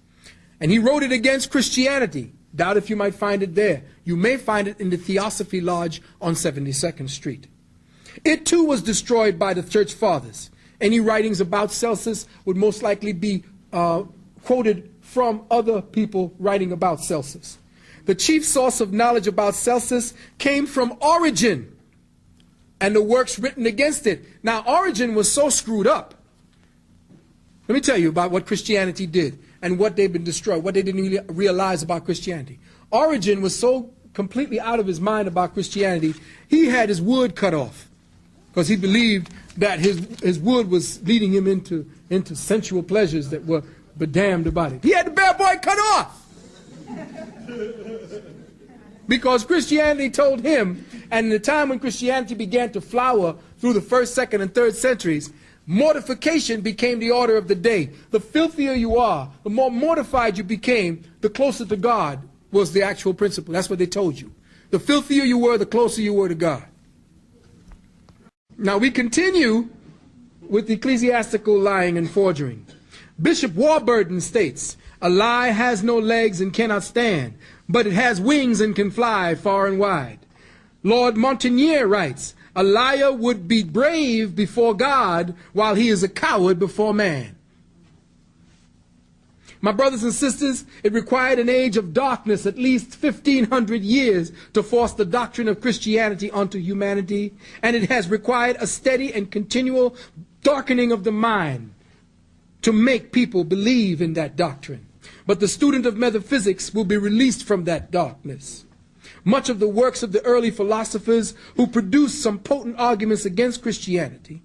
And he wrote it against Christianity. Doubt if you might find it there. You may find it in the Theosophy Lodge on 72nd Street. It too was destroyed by the Church Fathers. Any writings about Celsus would most likely be quoted from other people writing about Celsus. The chief source of knowledge about Celsus came from Origen and the works written against it. Now, Origen was so screwed up. Let me tell you about what Christianity did and what they've been destroyed, what they didn't realize about Christianity. Origen was so completely out of his mind about Christianity, he had his wood cut off because he believed that his wood was leading him into sensual pleasures that were bedamned about it. He had the bad boy cut off because Christianity told him, and in the time when Christianity began to flower through the 1st, 2nd, and 3rd centuries, mortification became the order of the day. The filthier you are, the more mortified you became, the closer to God was the actual principle. That's what they told you. The filthier you were, the closer you were to God. Now we continue with ecclesiastical lying and forgery. Bishop Warburton states, a lie has no legs and cannot stand, but it has wings and can fly far and wide. Lord Montagnier writes, a liar would be brave before God while he is a coward before man. My brothers and sisters, it required an age of darkness, at least 1,500 years, to force the doctrine of Christianity onto humanity, and it has required a steady and continual darkening of the mind to make people believe in that doctrine. But the student of metaphysics will be released from that darkness. Much of the works of the early philosophers who produced some potent arguments against Christianity,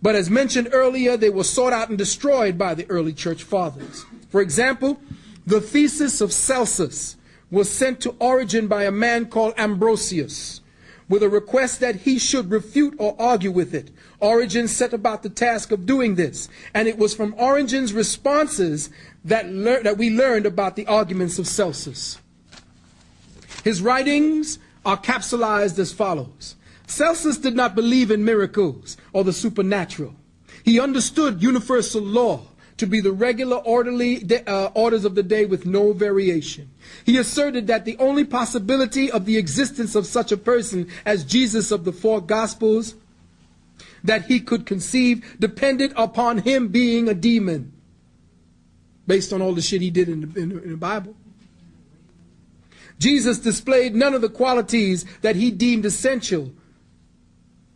but as mentioned earlier, they were sought out and destroyed by the early church fathers. For example, the thesis of Celsus was sent to Origen by a man called Ambrosius with a request that he should refute or argue with it. Origen set about the task of doing this, and it was from Origen's responses that we learned about the arguments of Celsus. His writings are capsulized as follows. Celsus did not believe in miracles or the supernatural. He understood universal law to be the regular orderly orders of the day with no variation. He asserted that the only possibility of the existence of such a person as Jesus of the 4 Gospels that he could conceive depended upon him being a demon, based on all the shit he did in the Bible. Jesus displayed none of the qualities that he deemed essential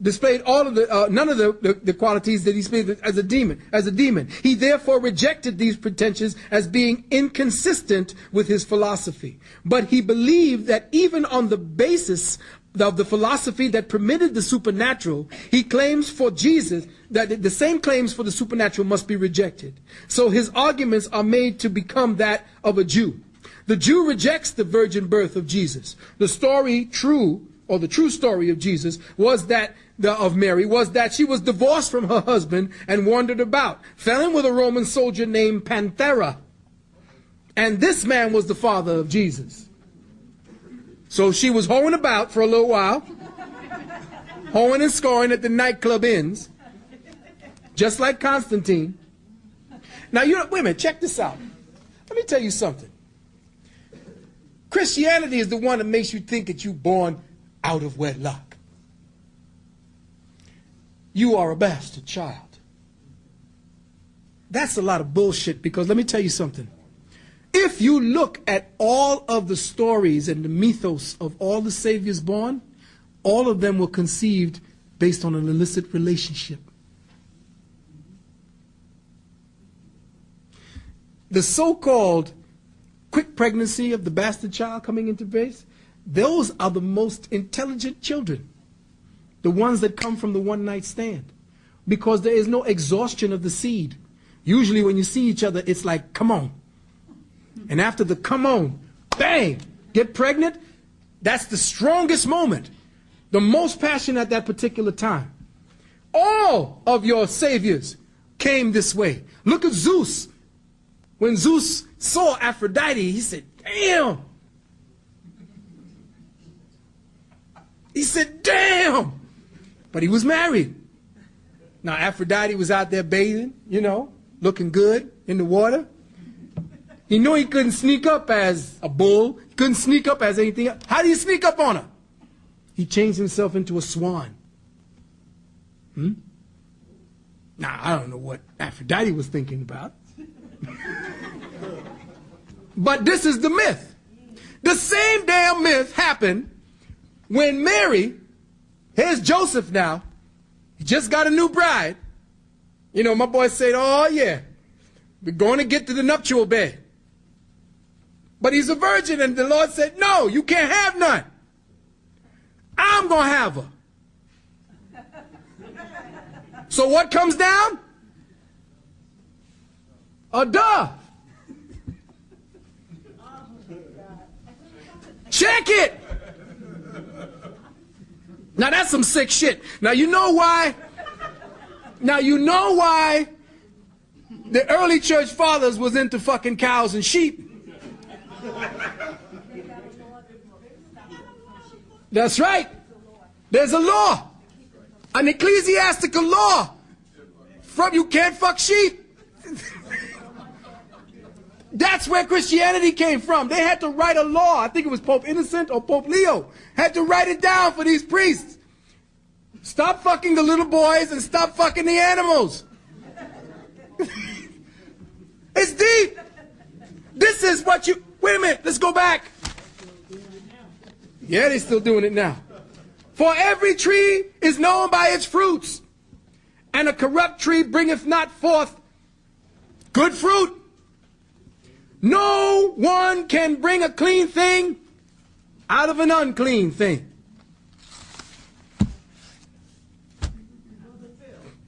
displayed all of the none of the qualities that he displayed as a demon. He therefore rejected these pretensions as being inconsistent with his philosophy. But he believed that even on the basis of the philosophy that permitted the supernatural, he claims for Jesus that the same claims for the supernatural must be rejected. So his arguments are made to become that of a Jew. The Jew rejects the virgin birth of Jesus. The true story of Jesus was that of Mary was that she was divorced from her husband and wandered about, fell in with a Roman soldier named Panthera. And this man was the father of Jesus. So she was hoeing about for a little while, hoeing and scoring at the nightclub inns, just like Constantine. Now, wait a minute, check this out. Let me tell you something. Christianity is the one that makes you think that you're born out of wedlock. You are a bastard child. That's a lot of bullshit, because let me tell you something. If you look at all of the stories and the mythos of all the saviors born, all of them were conceived based on an illicit relationship. The so-called quick pregnancy of the bastard child coming into base, those are the most intelligent children. The ones that come from the one-night stand. Because there is no exhaustion of the seed. Usually when you see each other, it's like, come on. And after the come on, bang, get pregnant, that's the strongest moment. The most passion at that particular time. All of your saviors came this way. Look at Zeus. When Zeus saw Aphrodite, he said, damn. He said, damn. But he was married. Now, Aphrodite was out there bathing, looking good in the water. He knew he couldn't sneak up as a bull. He couldn't sneak up as anything else. How do you sneak up on her? He changed himself into a swan. Now, I don't know what Aphrodite was thinking about. But this is the myth. The same damn myth happened when Mary, here's Joseph now, he just got a new bride. My boy said, oh yeah, we're going to get to the nuptial bed. But he's a virgin, and the Lord said, no, you can't have none. I'm going to have her. So what comes down? A dove. Check it. Now that's some sick shit. Now you know why the early church fathers was into fucking cows and sheep. That's right. There's a law. An ecclesiastical law. From you can't fuck sheep. That's where Christianity came from. They had to write a law. I think it was Pope Innocent or Pope Leo. Had to write it down for these priests. Stop fucking the little boys and stop fucking the animals. It's deep. This is what you... Wait a minute. Let's go back. Yeah, they're still doing it now. For every tree is known by its fruits, and a corrupt tree bringeth not forth good fruit. No one can bring a clean thing out of an unclean thing.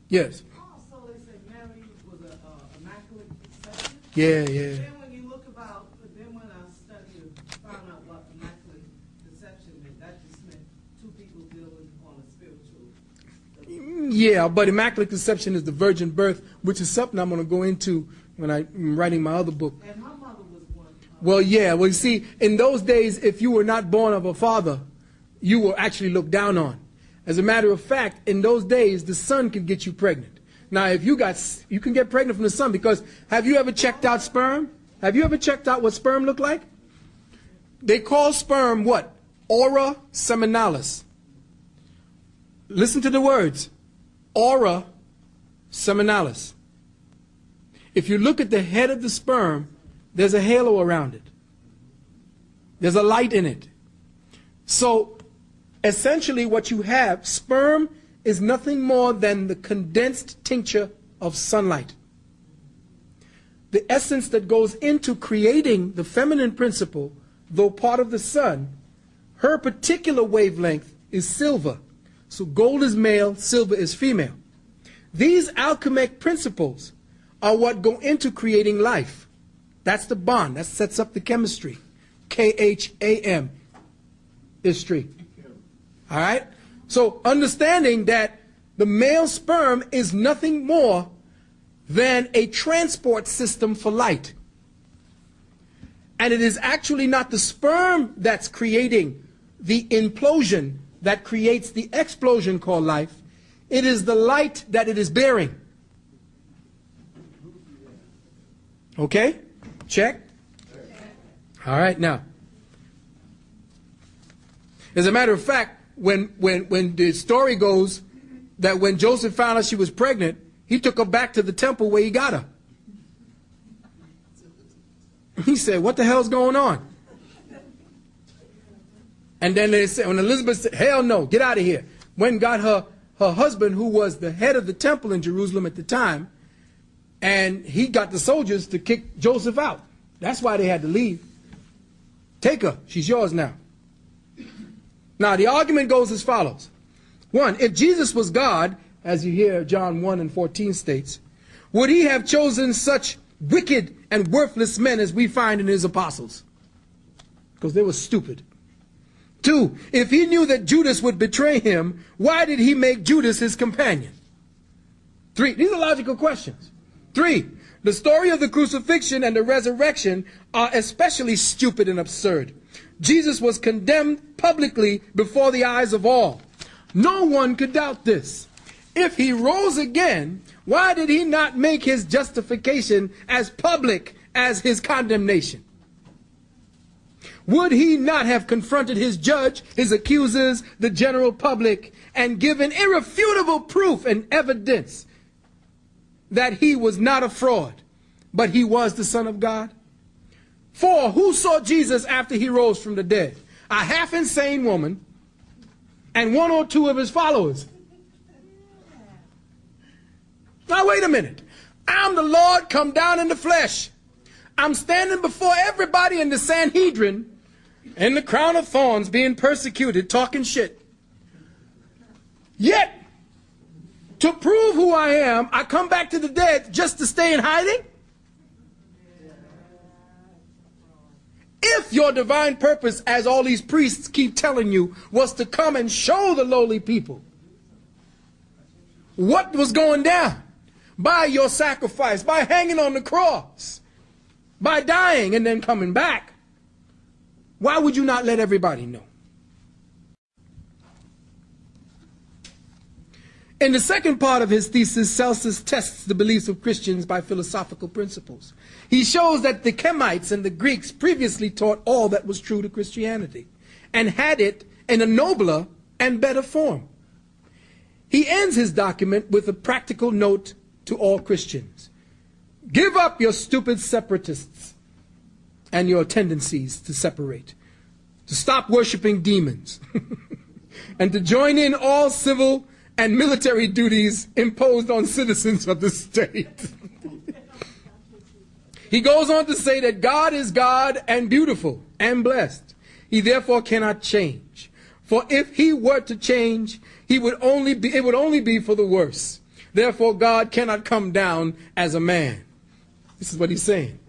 Yes. Also, they say Mary was an immaculate conception. Yeah. Then when you look when I studied, found out what immaculate conception meant, that just meant two people dealing on a spiritual. Yeah, but immaculate conception is the virgin birth, which is something I'm going to go into when I'm writing my other book. And my mother was one. Well, yeah. Well, you see, in those days, if you were not born of a father, you were actually looked down on. As a matter of fact, in those days, the sun could get you pregnant. Now, if you can get pregnant from the sun, because have you ever checked out sperm? Have you ever checked out what sperm look like? They call sperm what? Ora seminalis. Listen to the words. Ora seminalis. If you look at the head of the sperm, there's a halo around it. There's a light in it. So, essentially what you have, sperm is nothing more than the condensed tincture of sunlight. The essence that goes into creating the feminine principle, though part of the sun, her particular wavelength is silver. So gold is male, silver is female. These alchemic principles are what go into creating life. That's the bond. That sets up the chemistry. K-H-A-M. Istry. All right? So understanding that the male sperm is nothing more than a transport system for light. And it is actually not the sperm that's creating the implosion that creates the explosion called life. It is the light that it is bearing. Okay? Check? All right, now. As a matter of fact, when the story goes that when Joseph found out she was pregnant, he took her back to the temple where he got her. He said, what the hell's going on? And then they said, when Elizabeth said, hell no, get out of here. When got her husband, who was the head of the temple in Jerusalem at the time, and he got the soldiers to kick Joseph out. That's why they had to leave. Take her. She's yours now. Now, the argument goes as follows. One, if Jesus was God, as you hear John 1:14 states, would he have chosen such wicked and worthless men as we find in his apostles? Because they were stupid. Two, if he knew that Judas would betray him, why did he make Judas his companion? Three, these are logical questions. Three, the story of the crucifixion and the resurrection are especially stupid and absurd. Jesus was condemned publicly before the eyes of all. No one could doubt this. If he rose again, why did he not make his justification as public as his condemnation? Would he not have confronted his judge, his accusers, the general public, and given irrefutable proof and evidence that he was not a fraud, but he was the Son of God? Four, who saw Jesus after he rose from the dead? A half-insane woman and one or two of his followers. Now, wait a minute. I'm the Lord come down in the flesh. I'm standing before everybody in the Sanhedrin in the crown of thorns being persecuted, talking shit. Yet, to prove who I am, I come back to the dead just to stay in hiding? If your divine purpose, as all these priests keep telling you, was to come and show the lowly people what was going down by your sacrifice, by hanging on the cross, by dying and then coming back, why would you not let everybody know? In the second part of his thesis, Celsus tests the beliefs of Christians by philosophical principles. He shows that the Chemites and the Greeks previously taught all that was true to Christianity and had it in a nobler and better form. He ends his document with a practical note to all Christians. Give up your stupid separatists and your tendencies to separate, to stop worshiping demons, and to join in all civil and military duties imposed on citizens of the state. He goes on to say that God is God and beautiful and blessed. He therefore cannot change. For if he were to change, it would only be for the worse. Therefore God cannot come down as a man. This is what he's saying.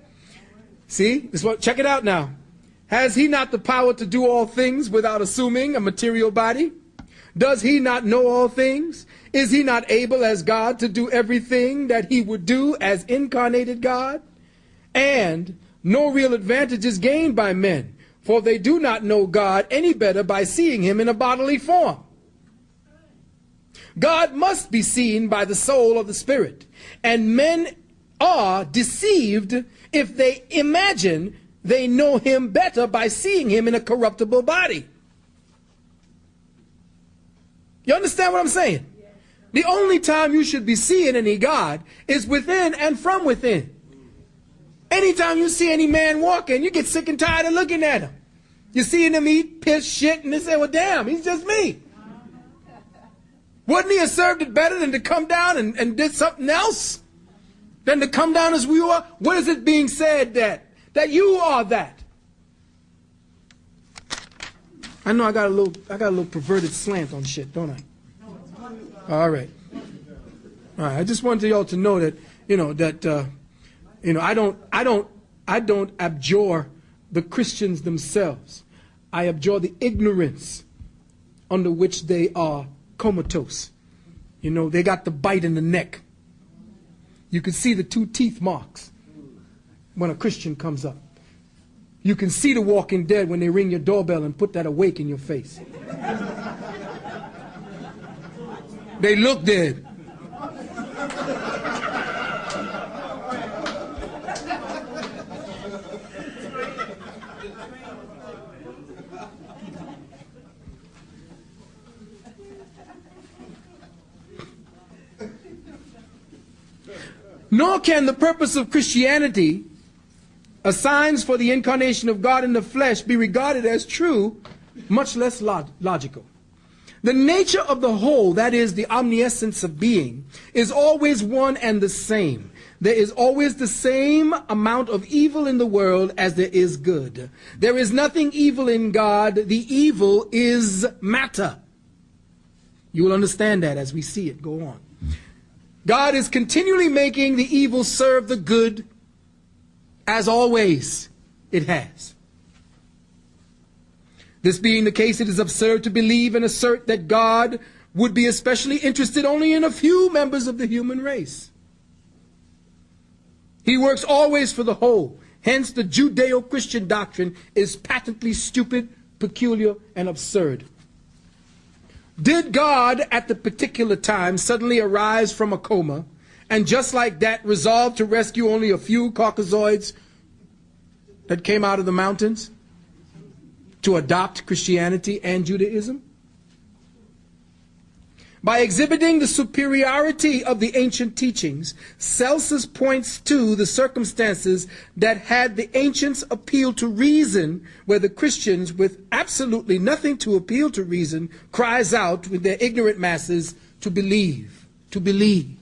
See? Check it out now. Has he not the power to do all things without assuming a material body? Does he not know all things? Is he not able as God to do everything that he would do as incarnated God? And no real advantage is gained by men, for they do not know God any better by seeing him in a bodily form. God must be seen by the soul of the Spirit, and men are deceived if they imagine they know him better by seeing him in a corruptible body. You understand what I'm saying? The only time you should be seeing any God is within and from within. Anytime you see any man walking, you get sick and tired of looking at him. You're seeing him eat, piss, shit, and they say, well, damn, he's just me. Wouldn't he have served it better than to come down and did something else? Than to come down as we were? What is it being said that you are that? I know I got a little perverted slant on shit, don't I? All right. All right. I just wanted y'all to know that, I don't abjure the Christians themselves. I abjure the ignorance under which they are comatose. They got the bite in the neck. You can see the 2 teeth marks when a Christian comes up. You can see the Walking Dead when they ring your doorbell and put that awake in your face. They look dead. Nor can the purpose of Christianity, a signs for the incarnation of God in the flesh, be regarded as true, much less logical. The nature of the whole, that is, the omniscience of being, is always one and the same. There is always the same amount of evil in the world as there is good. There is nothing evil in God. The evil is matter. You will understand that as we see it go on. God is continually making the evil serve the good, as always it has. This being the case, it is absurd to believe and assert that God would be especially interested only in a few members of the human race. He works always for the whole. Hence, the Judeo-Christian doctrine is patently stupid, peculiar, and absurd. Did God, at the particular time, suddenly arise from a coma, and just like that, resolve to rescue only a few Caucasoids that came out of the mountains to adopt Christianity and Judaism? By exhibiting the superiority of the ancient teachings, Celsus points to the circumstances that had the ancients appeal to reason, where the Christians, with absolutely nothing to appeal to reason, cries out with their ignorant masses to believe, to believe.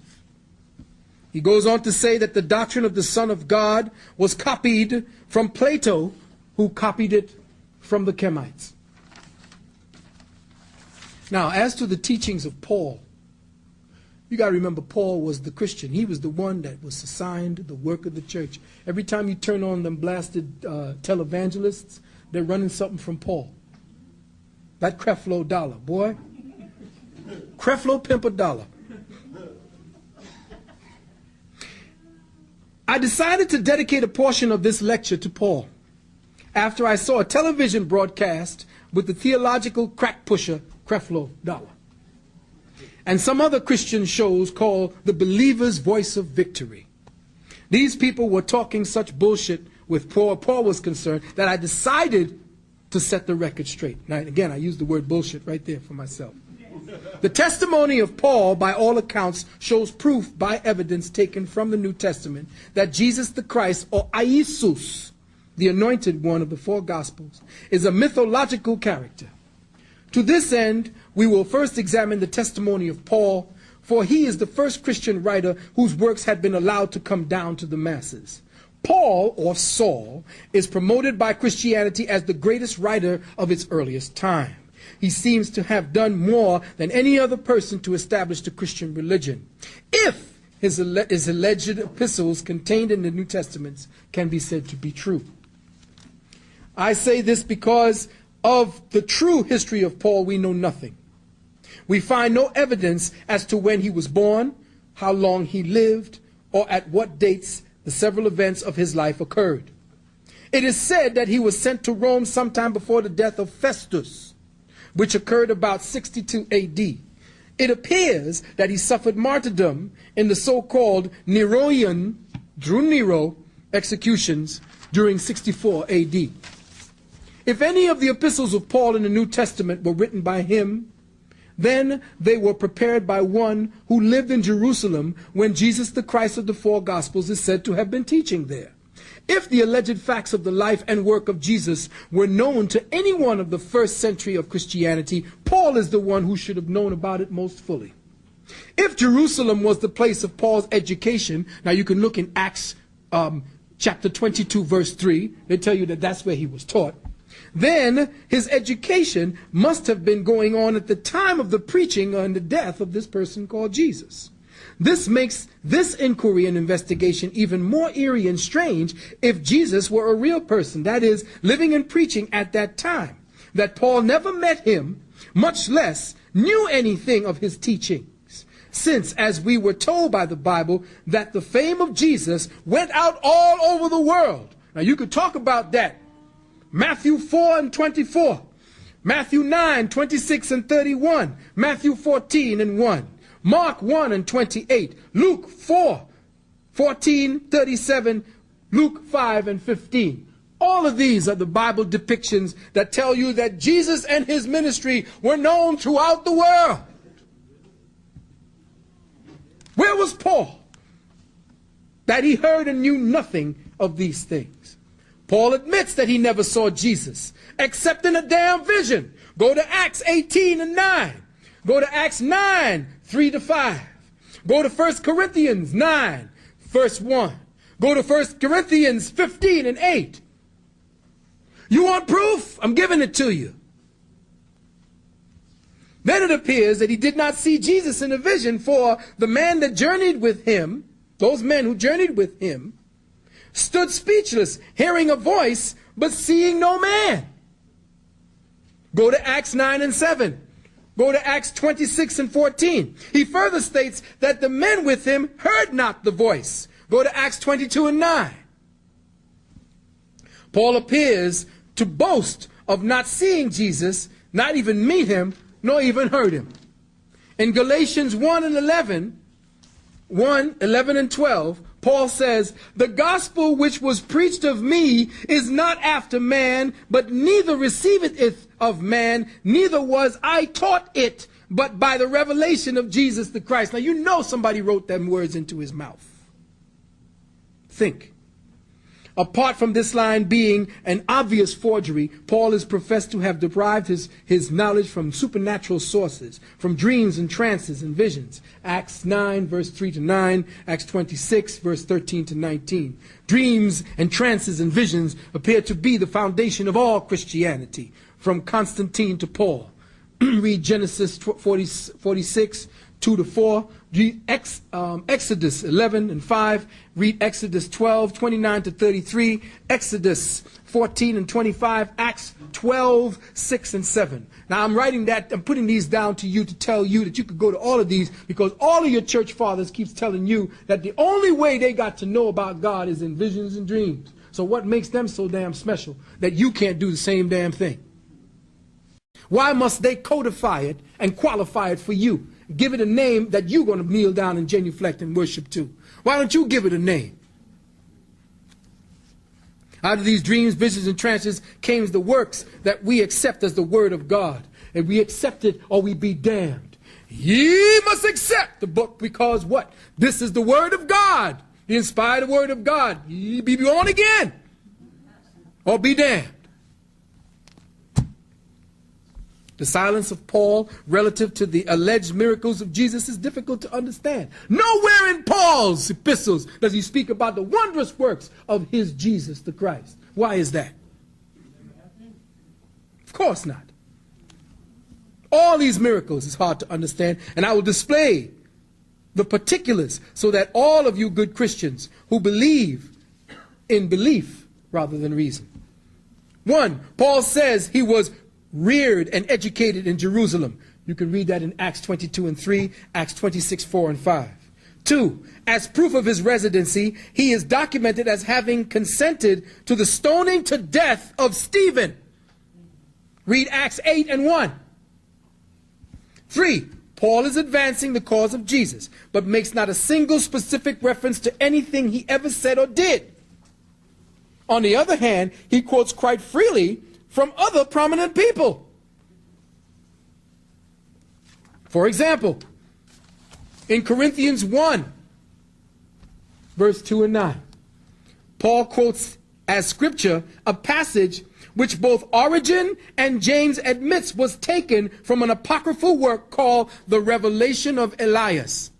He goes on to say that the doctrine of the Son of God was copied from Plato, who copied it from the Chemites. Now, as to the teachings of Paul, you got to remember Paul was the Christian. He was the one that was assigned the work of the church. Every time you turn on them blasted televangelists, they're running something from Paul. That Creflo Dollar, boy. Creflo Pimper Dollar. I decided to dedicate a portion of this lecture to Paul after I saw a television broadcast with the theological crack pusher Creflo Dollar and some other Christian shows called The Believer's Voice of Victory. These people were talking such bullshit with Paul was concerned that I decided to set the record straight. Now, again, I use the word bullshit right there for myself. The testimony of Paul, by all accounts, shows proof by evidence taken from the New Testament that Jesus the Christ, or Iesus, the anointed one of the 4 Gospels, is a mythological character. To this end, we will first examine the testimony of Paul, for he is the first Christian writer whose works had been allowed to come down to the masses. Paul, or Saul, is promoted by Christianity as the greatest writer of its earliest time. He seems to have done more than any other person to establish the Christian religion, if his alleged epistles contained in the New Testaments can be said to be true. I say this because of the true history of Paul we know nothing. We find no evidence as to when he was born, how long he lived, or at what dates the several events of his life occurred. It is said that he was sent to Rome sometime before the death of Festus, which occurred about 62 A.D. It appears that he suffered martyrdom in the so-called Neroian, Drew Nero, executions during 64 A.D. If any of the epistles of Paul in the New Testament were written by him, then they were prepared by one who lived in Jerusalem when Jesus the Christ of the 4 Gospels is said to have been teaching there. If the alleged facts of the life and work of Jesus were known to anyone of the first century of Christianity, Paul is the one who should have known about it most fully. If Jerusalem was the place of Paul's education, now you can look in Acts chapter 22, verse 3. They tell you that that's where he was taught. Then his education must have been going on at the time of the preaching and the death of this person called Jesus. This makes this inquiry and investigation even more eerie and strange if Jesus were a real person, that is, living and preaching at that time, that Paul never met him, much less knew anything of his teachings, since, as we were told by the Bible, that the fame of Jesus went out all over the world. Now you could talk about that. Matthew 4 and 24, Matthew 9, 26 and 31, Matthew 14 and 1. Mark 1 and 28, Luke 4, 14, 37, Luke 5 and 15. All of these are the Bible depictions that tell you that Jesus and his ministry were known throughout the world. Where was Paul? That he heard and knew nothing of these things. Paul admits that he never saw Jesus, except in a damn vision. Go to Acts 18 and 9. Go to Acts 9, 3 to 5. Go to 1 Corinthians 9, verse 1. Go to 1 Corinthians 15 and 8. You want proof? I'm giving it to you. Then it appears that he did not see Jesus in a vision, for the man that journeyed with him, those men who journeyed with him, stood speechless, hearing a voice, but seeing no man. Go to Acts 9 and 7. Go to Acts 26 and 14. He further states that the men with him heard not the voice. Go to Acts 22 and 9. Paul appears to boast of not seeing Jesus, not even meet him, nor even heard him. In Galatians 1 and 11, 11 and 12, Paul says, the gospel which was preached of me is not after man, but neither receiveth it of man, neither was I taught it, but by the revelation of Jesus the Christ. Now you know somebody wrote them words into his mouth. Think. Apart from this line being an obvious forgery, Paul is professed to have derived his knowledge from supernatural sources, from dreams and trances and visions. Acts 9, verse 3 to 9, Acts 26, verse 13 to 19. Dreams and trances and visions appear to be the foundation of all Christianity, from Constantine to Paul. Read Genesis 46, 2 to 4. Read Exodus 11 and 5. Read Exodus 12, 29 to 33. Exodus 14 and 25. Acts 12, 6 and 7. Now I'm writing that, I'm putting these down to you to tell you that you could go to all of these, because all of your church fathers keeps telling you that the only way they got to know about God is in visions and dreams. So what makes them so damn special that you can't do the same damn thing? Why must they codify it and qualify it for you? Give it a name that you're going to kneel down and genuflect and worship to. Why don't you give it a name? Out of these dreams, visions, and trances came the works that we accept as the word of God. And we accept it or we be damned. Ye must accept the book, because what? This is the word of God, the inspired word of God. Ye be born again or be damned. The silence of Paul relative to the alleged miracles of Jesus is difficult to understand. Nowhere in Paul's epistles does he speak about the wondrous works of his Jesus the Christ. Why is that? Of course not. All these miracles is hard to understand, and I will display the particulars so that all of you good Christians who believe in belief rather than reason. 1, Paul says he was reared and educated in Jerusalem. You can read that in Acts 22 and 3, Acts 26, 4 and 5. 2, as proof of his residency, he is documented as having consented to the stoning to death of Stephen. Read Acts 8 and 1. 3, Paul is advancing the cause of Jesus, but makes not a single specific reference to anything he ever said or did. On the other hand, he quotes quite freely from other prominent people. For example, in Corinthians 1, verse 2 and 9, Paul quotes as scripture a passage which both Origen and James admits was taken from an apocryphal work called The Revelation of Elias.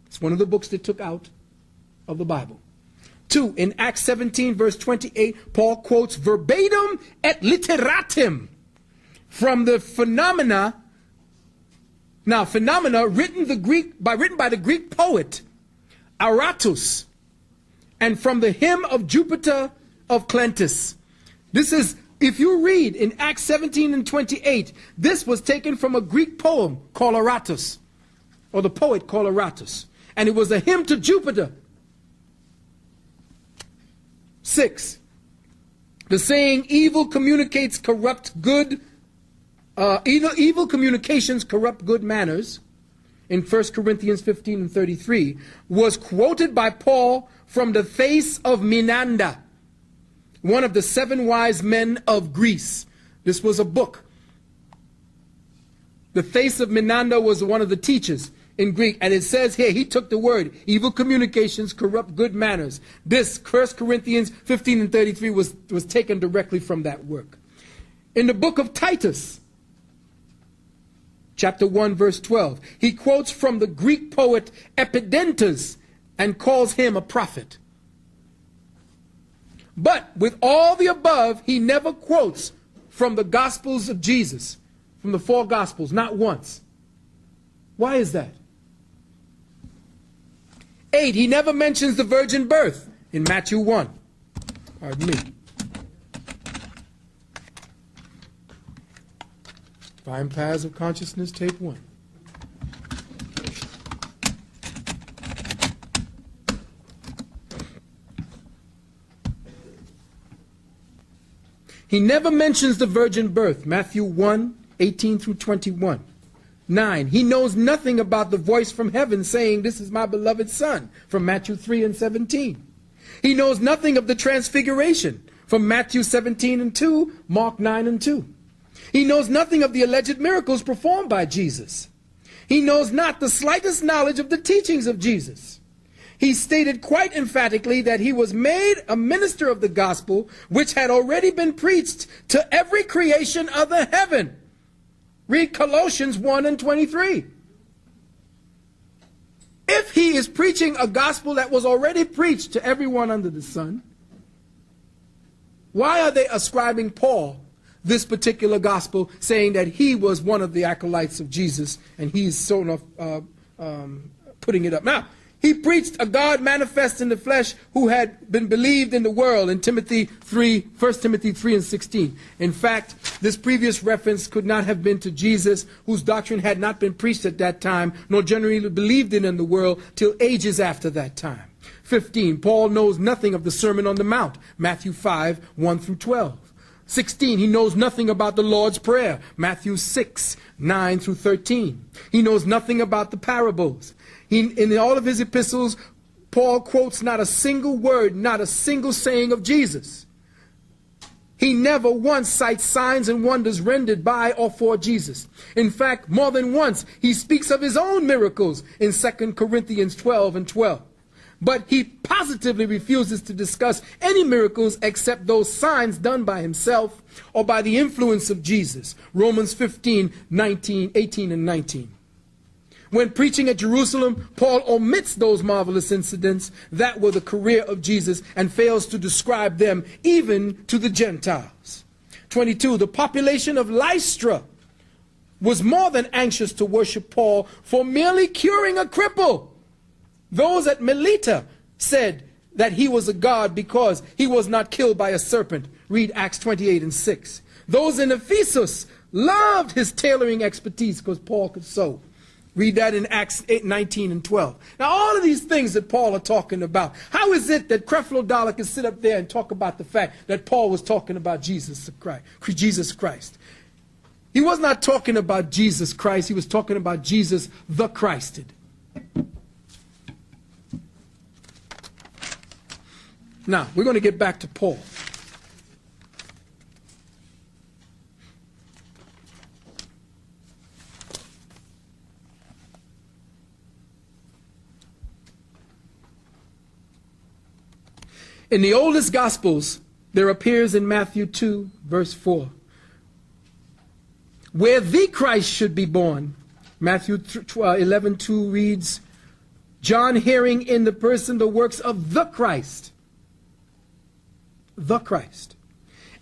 It's one of the books they took out of the Bible. 2, in Acts 17, verse 28, Paul quotes verbatim et literatim from the phenomena. Now, phenomena written by the Greek poet Aratus, and from the hymn of Jupiter of Clentus. This is, if you read in Acts 17 and 28, this was taken from a Greek poem called Aratus, or the poet called Aratus, and it was a hymn to Jupiter. 6, the saying, evil communications corrupt good manners, in 1 Corinthians 15 and 33, was quoted by Paul from the Face of Menander, one of the 7 wise men of Greece. This was a book. The Face of Menander was one of the teachers in Greek, and it says here, he took the word, evil communications corrupt good manners. This, 1 Corinthians 15 and 33, was taken directly from that work. In the book of Titus, chapter 1, verse 12, he quotes from the Greek poet Epidentes and calls him a prophet. But with all the above, he never quotes from the Gospels of Jesus, from the 4 Gospels, not once. Why is that? 8, he never mentions the virgin birth in Matthew 1. Pardon me. Fine Paths of Consciousness, tape 1. He never mentions the virgin birth, Matthew 1, 18 through 21. 9, he knows nothing about the voice from heaven saying, this is my beloved Son, from Matthew 3 and 17. He knows nothing of the transfiguration, from Matthew 17 and 2, Mark 9 and 2. He knows nothing of the alleged miracles performed by Jesus. He knows not the slightest knowledge of the teachings of Jesus. He stated quite emphatically that he was made a minister of the gospel, which had already been preached to every creation under heaven. Read Colossians 1 and 23. If he is preaching a gospel that was already preached to everyone under the sun, why are they ascribing Paul this particular gospel, saying that he was one of the acolytes of Jesus and he's sort of putting it up? Now, he preached a God manifest in the flesh who had been believed in the world in Timothy 3, 1 Timothy 3 and 16. In fact, this previous reference could not have been to Jesus, whose doctrine had not been preached at that time, nor generally believed in the world till ages after that time. 15, Paul knows nothing of the Sermon on the Mount, Matthew 5, 1 through 12. 16, he knows nothing about the Lord's Prayer, Matthew 6, 9 through 13. He knows nothing about the parables. In all of his epistles, Paul quotes not a single word, not a single saying of Jesus. He never once cites signs and wonders rendered by or for Jesus. In fact, more than once, he speaks of his own miracles in 2 Corinthians 12 and 12. But he positively refuses to discuss any miracles except those signs done by himself or by the influence of Jesus. Romans 15, 19, 18 and 19. When preaching at Jerusalem, Paul omits those marvelous incidents that were the career of Jesus and fails to describe them even to the Gentiles. 22, the population of Lystra was more than anxious to worship Paul for merely curing a cripple. Those at Melita said that he was a god because he was not killed by a serpent. Read Acts 28 and 6. Those in Ephesus loved his tailoring expertise because Paul could sew. Read that in Acts 8, 19 and 12. Now, all of these things that Paul are talking about, how is it that Creflo Dollar can sit up there and talk about the fact that Paul was talking about Jesus Christ? He was not talking about Jesus Christ. He was talking about Jesus the Christed. Now, we're going to get back to Paul. In the oldest Gospels, there appears in Matthew 2, verse 4, where the Christ should be born. Matthew 11:2 reads, John hearing in the person the works of the Christ. The Christ.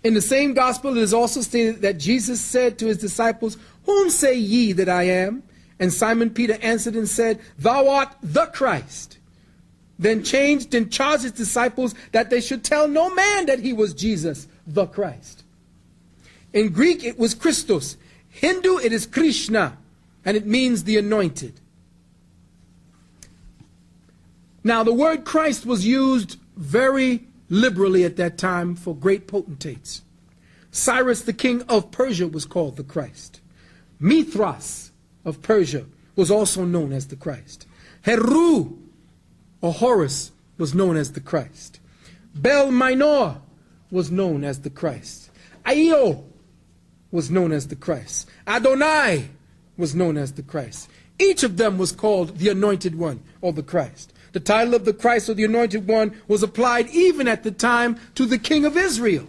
In the same gospel, it is also stated that Jesus said to his disciples, whom say ye that I am? And Simon Peter answered and said, thou art the Christ. Then charged his disciples that they should tell no man that he was Jesus, the Christ. In Greek, it was Christos. Hindu, it is Krishna, and it means the anointed. Now, the word Christ was used very liberally at that time for great potentates. Cyrus, the king of Persia, was called the Christ. Mithras of Persia was also known as the Christ. Heru, or Horus, was known as the Christ. Bel Minor was known as the Christ. Io was known as the Christ. Adonai was known as the Christ. Each of them was called the Anointed One, or the Christ. The title of the Christ, or the Anointed One, was applied even at the time to the King of Israel.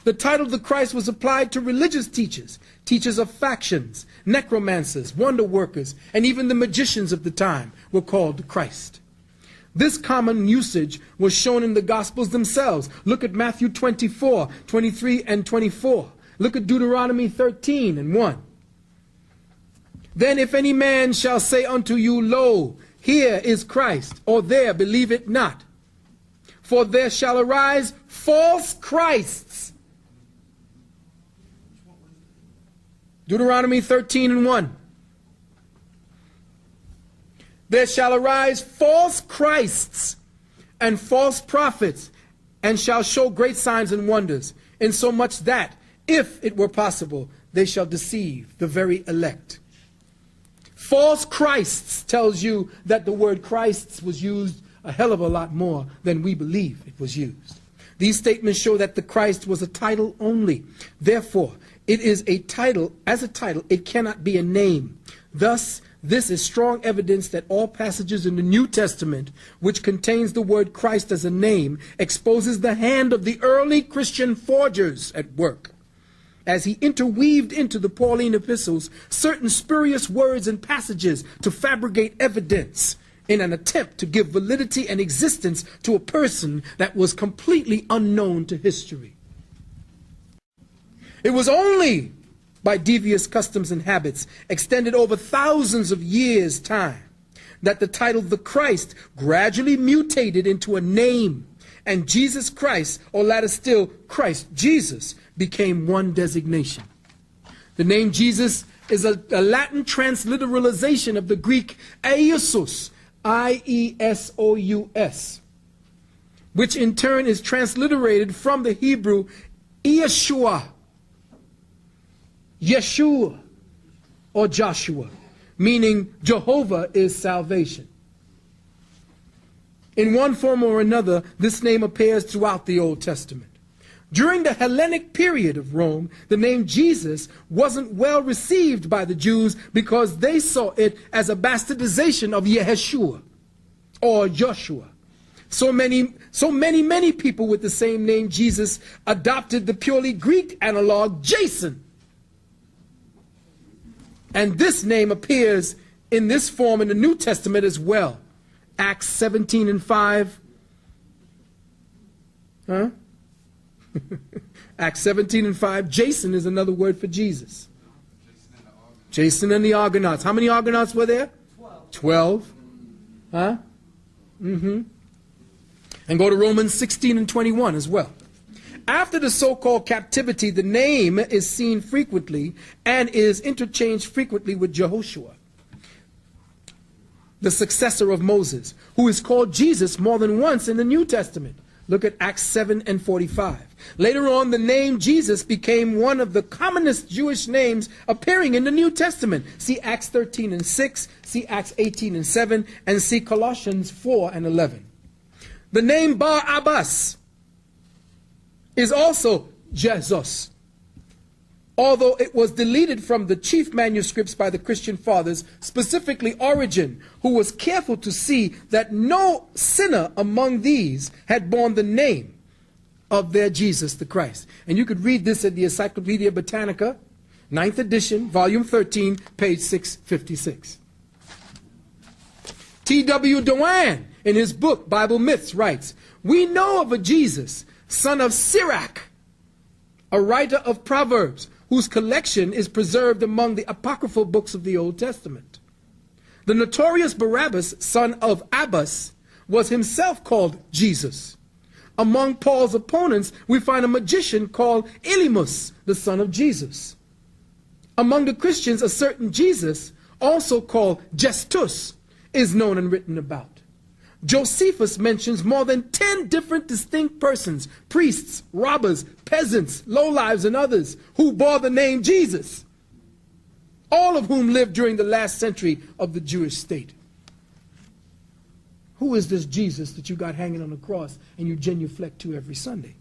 The title of the Christ was applied to religious teachers, teachers of factions, necromancers, wonder workers, and even the magicians of the time were called the Christ. This common usage was shown in the Gospels themselves. Look at Matthew 24, 23, and 24. Look at Deuteronomy 13 and 1. Then if any man shall say unto you, lo, here is Christ, or there, believe it not. For there shall arise false Christs. Deuteronomy 13 and 1. There shall arise false Christs and false prophets, and shall show great signs and wonders, insomuch that, if it were possible, they shall deceive the very elect. False Christs tells you that the word Christs was used a hell of a lot more than we believe it was used. These statements show that the Christ was a title only. Therefore, it is a title. As a title, it cannot be a name. Thus, this is strong evidence that all passages in the New Testament which contains the word Christ as a name exposes the hand of the early Christian forgers at work, as he interweaved into the Pauline epistles certain spurious words and passages to fabricate evidence in an attempt to give validity and existence to a person that was completely unknown to history. It was only by devious customs and habits extended over thousands of years' time that the title the Christ gradually mutated into a name, and Jesus Christ, or later still Christ Jesus, became one designation. The name Jesus is a Latin transliteralization of the Greek Iesous, I-E-S-O-U-S, which in turn is transliterated from the Hebrew Yeshua, Yeshua, or Joshua, meaning Jehovah is salvation. In one form or another, this name appears throughout the Old Testament. During the Hellenic period of Rome, the name Jesus wasn't well received by the Jews because they saw it as a bastardization of Yeshua or Joshua. So many people with the same name Jesus adopted the purely Greek analog Jason. And this name appears in this form in the New Testament as well. Acts 17 and 5. Huh? Acts 17 and 5. Jason is another word for Jesus. Jason and the Argonauts. How many Argonauts were there? 12. Huh? And go to Romans 16 and 21 as well. After the so-called captivity, the name is seen frequently and is interchanged frequently with Jehoshua, the successor of Moses, who is called Jesus more than once in the New Testament. Look at Acts 7 and 45. Later on, the name Jesus became one of the commonest Jewish names appearing in the New Testament. See Acts 13 and 6, see Acts 18 and 7, and see Colossians 4 and 11. The name Bar-Abbas is also Jesus, although it was deleted from the chief manuscripts by the Christian fathers, specifically Origen, who was careful to see that no sinner among these had borne the name of their Jesus the Christ. And you could read this at the Encyclopedia Britannica, 9th edition, volume 13, page 656. T.W. Dewan, in his book, Bible Myths, writes, "We know of a Jesus, son of Sirach, a writer of Proverbs, whose collection is preserved among the apocryphal books of the Old Testament. The notorious Barabbas, son of Abbas, was himself called Jesus. Among Paul's opponents, we find a magician called Elymas, the son of Jesus. Among the Christians, a certain Jesus, also called Justus, is known and written about. Josephus mentions more than 10 different distinct persons, priests, robbers, peasants, lowlives, and others, who bore the name Jesus, all of whom lived during the last century of the Jewish state." Who is this Jesus that you got hanging on the cross and you genuflect to every Sunday?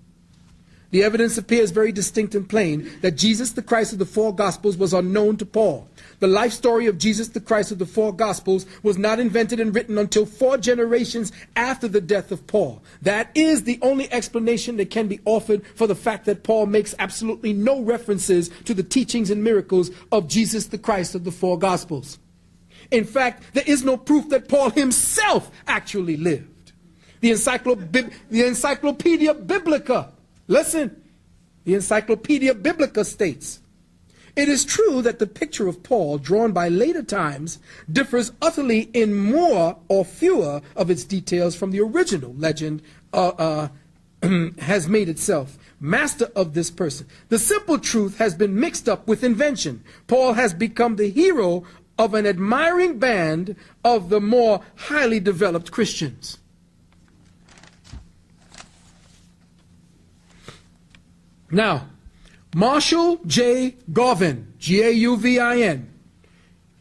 The evidence appears very distinct and plain that Jesus the Christ of the four Gospels was unknown to Paul. The life story of Jesus the Christ of the four Gospels was not invented and written until 4 generations after the death of Paul. That is the only explanation that can be offered for the fact that Paul makes absolutely no references to the teachings and miracles of Jesus the Christ of the four Gospels. In fact, there is no proof that Paul himself actually lived. The Encyclopedia Biblica, listen, the Encyclopedia Biblica states, "It is true that the picture of Paul drawn by later times differs utterly in more or fewer of its details from the original legend has made itself master of this person. The simple truth has been mixed up with invention. Paul has become the hero of an admiring band of the more highly developed Christians." Now, Marshall J. Gauvin, Gauvin,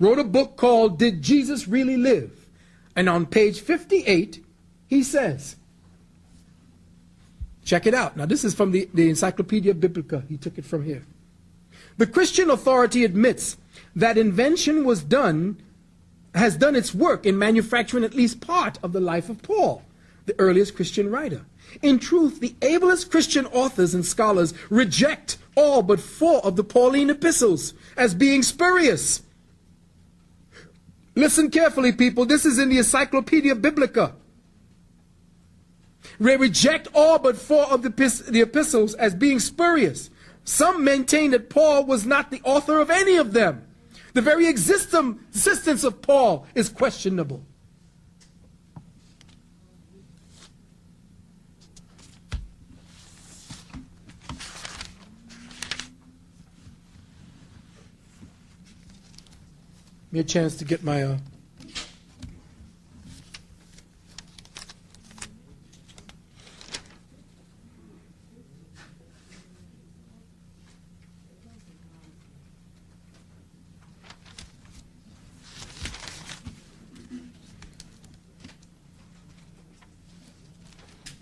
wrote a book called "Did Jesus Really Live?" And on page 58, he says, check it out. Now, this is from the Encyclopedia Biblica. He took it from here. "The Christian authority admits that invention has done its work in manufacturing at least part of the life of Paul, the earliest Christian writer. In truth, the ablest Christian authors and scholars reject all but 4 of the Pauline epistles as being spurious." Listen carefully, people. This is in the Encyclopedia Biblica. They reject all but 4 of the epistles as being spurious. Some maintain that Paul was not the author of any of them. The very existence of Paul is questionable. Give me a chance to get my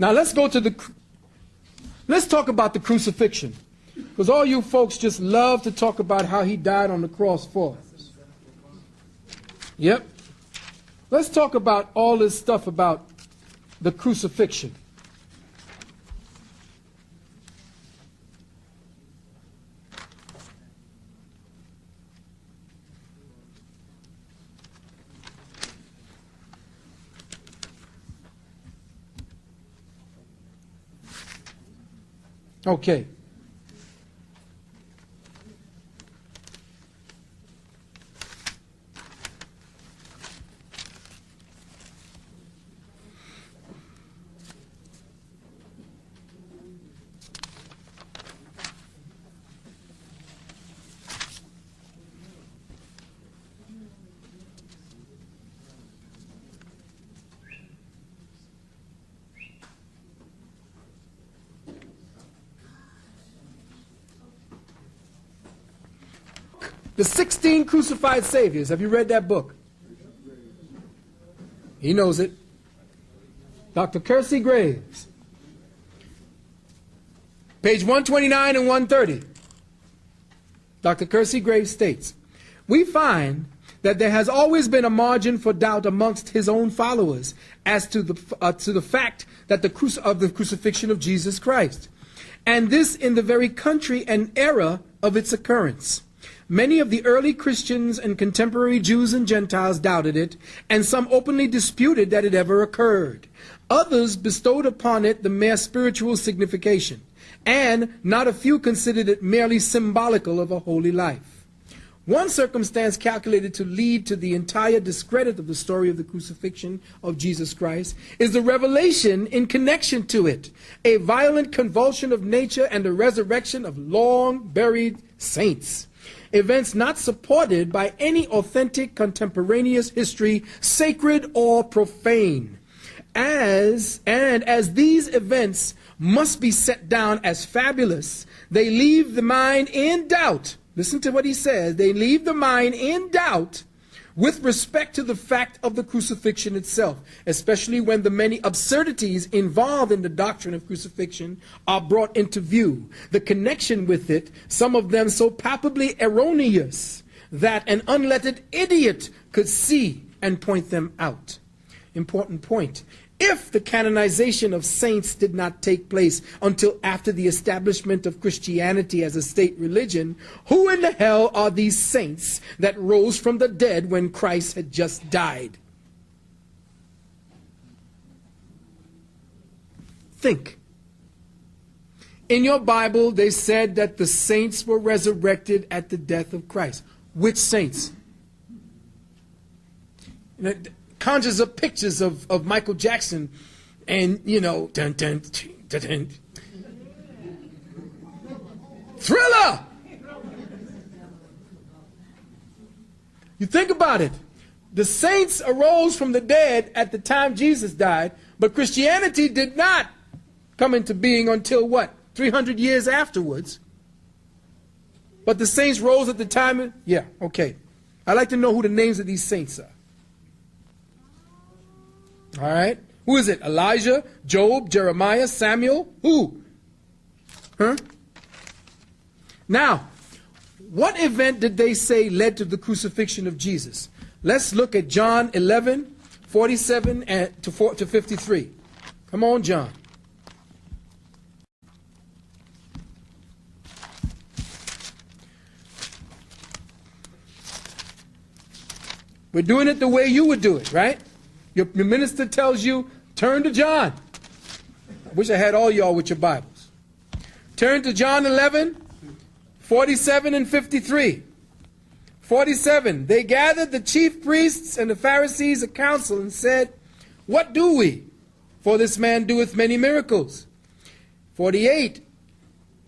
Now let's talk about the crucifixion, because all you folks just love to talk about how he died on the cross for us. Yep. Let's talk about all this stuff about the crucifixion. Okay. The 16 Crucified Saviors. Have you read that book? He knows it. Dr. Kersey Graves. Page 129 and 130. Dr. Kersey Graves states, "We find that there has always been a margin for doubt amongst his own followers as to the fact that the crucifixion of Jesus Christ. and this in the very country and era of its occurrence. Many of the early Christians and contemporary Jews and Gentiles doubted it, and some openly disputed that it ever occurred. Others bestowed upon it the mere spiritual signification, and not a few considered it merely symbolical of a holy life. One circumstance calculated to lead to the entire discredit of the story of the crucifixion of Jesus Christ is the revelation in connection to it, a violent convulsion of nature and the resurrection of long-buried saints. Events not supported by any authentic contemporaneous history, sacred or profane. As these events must be set down as fabulous, they leave the mind in doubt. Listen to what he says. They leave the mind in doubt with respect to the fact of the crucifixion itself, especially when the many absurdities involved in the doctrine of crucifixion are brought into view. The connection with it, some of them so palpably erroneous that an unlettered idiot could see and point them out. Important point. If the canonization of saints did not take place until after the establishment of Christianity as a state religion, who in the hell are these saints that rose from the dead when Christ had just died? Think. In your Bible, they said that the saints were resurrected at the death of Christ. Which saints? Conjures up pictures of Michael Jackson and, dun, dun, dun, dun. Thriller! You think about it. The saints arose from the dead at the time Jesus died, but Christianity did not come into being until what? 300 years afterwards. But the saints rose at the time. Yeah, okay. I'd like to know who the names of these saints are. All right. Who is it? Elijah, Job, Jeremiah, Samuel? Who? Huh? Now, what event did they say led to the crucifixion of Jesus? Let's look at John 11, 47 to 53. Come on, John. We're doing it the way you would do it, right? Your minister tells you, turn to John. I wish I had all y'all with your Bibles. Turn to John 11, 47 and 53. 47, they gathered the chief priests and the Pharisees a council and said, what do we? For this man doeth many miracles. 48,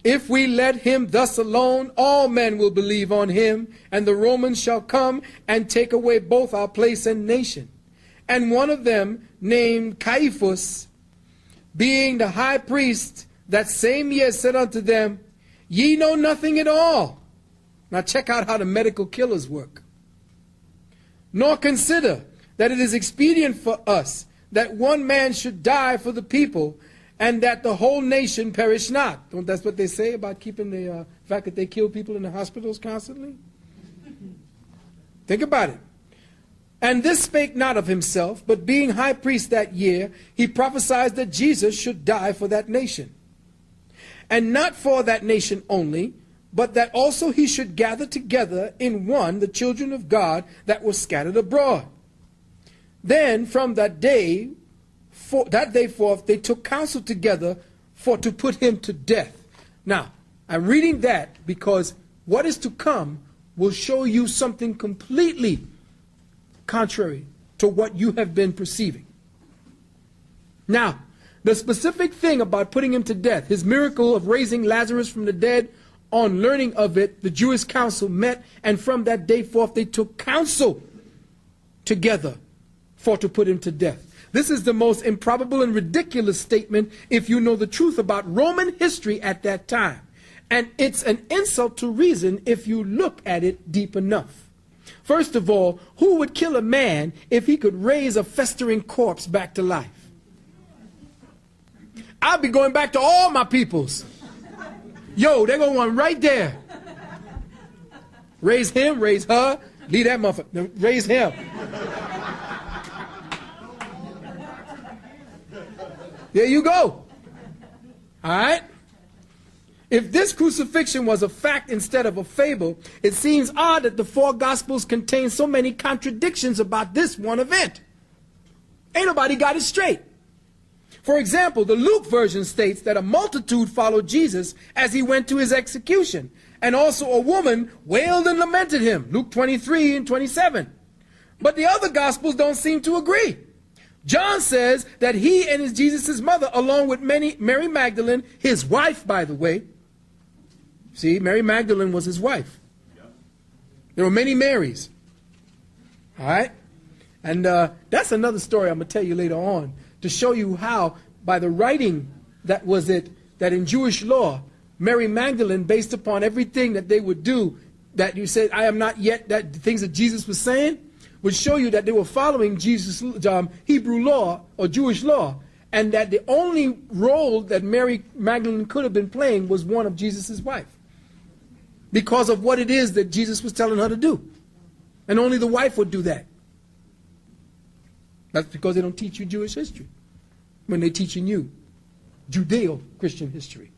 if we let him thus alone, all men will believe on him, and the Romans shall come and take away both our place and nation. And one of them, named Caiaphas, being the high priest, that same year said unto them, ye know nothing at all. Now check out how the medical killers work. Nor consider that it is expedient for us that one man should die for the people, and that the whole nation perish not. Don't that's what they say about keeping the fact that they kill people in the hospitals constantly? Think about it. And this spake not of himself, but being high priest that year, he prophesied that Jesus should die for that nation. And not for that nation only, but that also he should gather together in one the children of God that were scattered abroad. Then from that day forth they took counsel together for to put him to death. Now, I'm reading that because what is to come will show you something completely contrary to what you have been perceiving. Now, the specific thing about putting him to death, his miracle of raising Lazarus from the dead, on learning of it, the Jewish council met, and from that day forth they took counsel together for to put him to death. This is the most improbable and ridiculous statement if you know the truth about Roman history at that time. And it's an insult to reason if you look at it deep enough. First of all, who would kill a man if he could raise a festering corpse back to life? I'll be going back to all my peoples. Yo, they're going to want right there. Raise him, raise her, leave that motherfucker. Raise him. There you go. All right? If this crucifixion was a fact instead of a fable, it seems odd that the four Gospels contain so many contradictions about this one event. Ain't nobody got it straight. For example, the Luke version states that a multitude followed Jesus as he went to his execution, and also a woman wailed and lamented him, Luke 23 and 27. But the other Gospels don't seem to agree. John says that he and Jesus' mother, along with Mary Magdalene, his wife, by the way. See, Mary Magdalene was his wife. There were many Marys. All right? And that's another story I'm going to tell you later on to show you how, by the writing that in Jewish law, Mary Magdalene, based upon everything that they would do, that you said, I am not yet, that the things that Jesus was saying, would show you that they were following Jesus' Hebrew law or Jewish law, and that the only role that Mary Magdalene could have been playing was one of Jesus' wife, because of what it is that Jesus was telling her to do. And only the wife would do that. That's because they don't teach you Jewish history when they're teaching you Judeo-Christian history.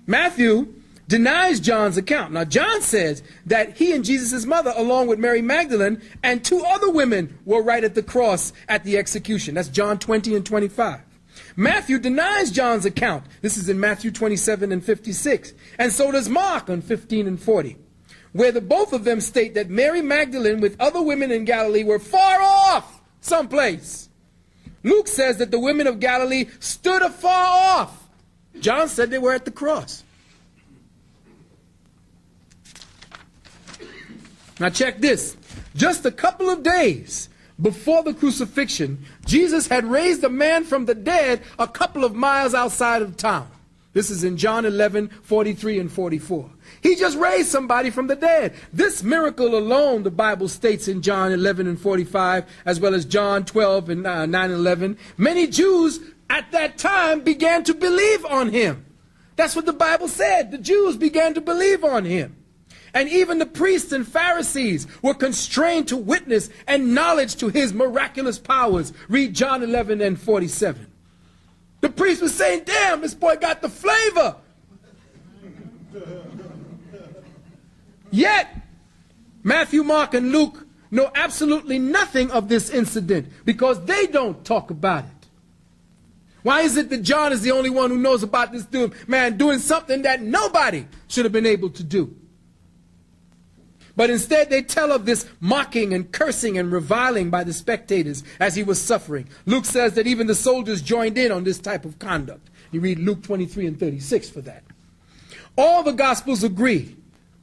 Matthew denies John's account. Now, John says that he and Jesus' mother, along with Mary Magdalene and two other women, were right at the cross at the execution. That's John 20 and 25. Matthew denies John's account. This is in Matthew 27 and 56. And so does Mark on 15 and 40, where the both of them state that Mary Magdalene with other women in Galilee were far off someplace. Luke says that the women of Galilee stood afar off. John said they were at the cross. Now check this. Just a couple of days before the crucifixion, Jesus had raised a man from the dead a couple of miles outside of town. This is in John 11, 43 and 44. He just raised somebody from the dead. This miracle alone, the Bible states in John 11 and 45, as well as John 12 and 9 and 11, many Jews at that time began to believe on him. That's what the Bible said. The Jews began to believe on him. And even the priests and Pharisees were constrained to witness and knowledge to his miraculous powers. Read John 11 and 47. The priest was saying, damn, this boy got the flavor. Yet, Matthew, Mark, and Luke know absolutely nothing of this incident because they don't talk about it. Why is it that John is the only one who knows about this man doing something that nobody should have been able to do? But instead they tell of this mocking and cursing and reviling by the spectators as he was suffering. Luke says that even the soldiers joined in on this type of conduct. You read Luke 23 and 36 for that. All the Gospels agree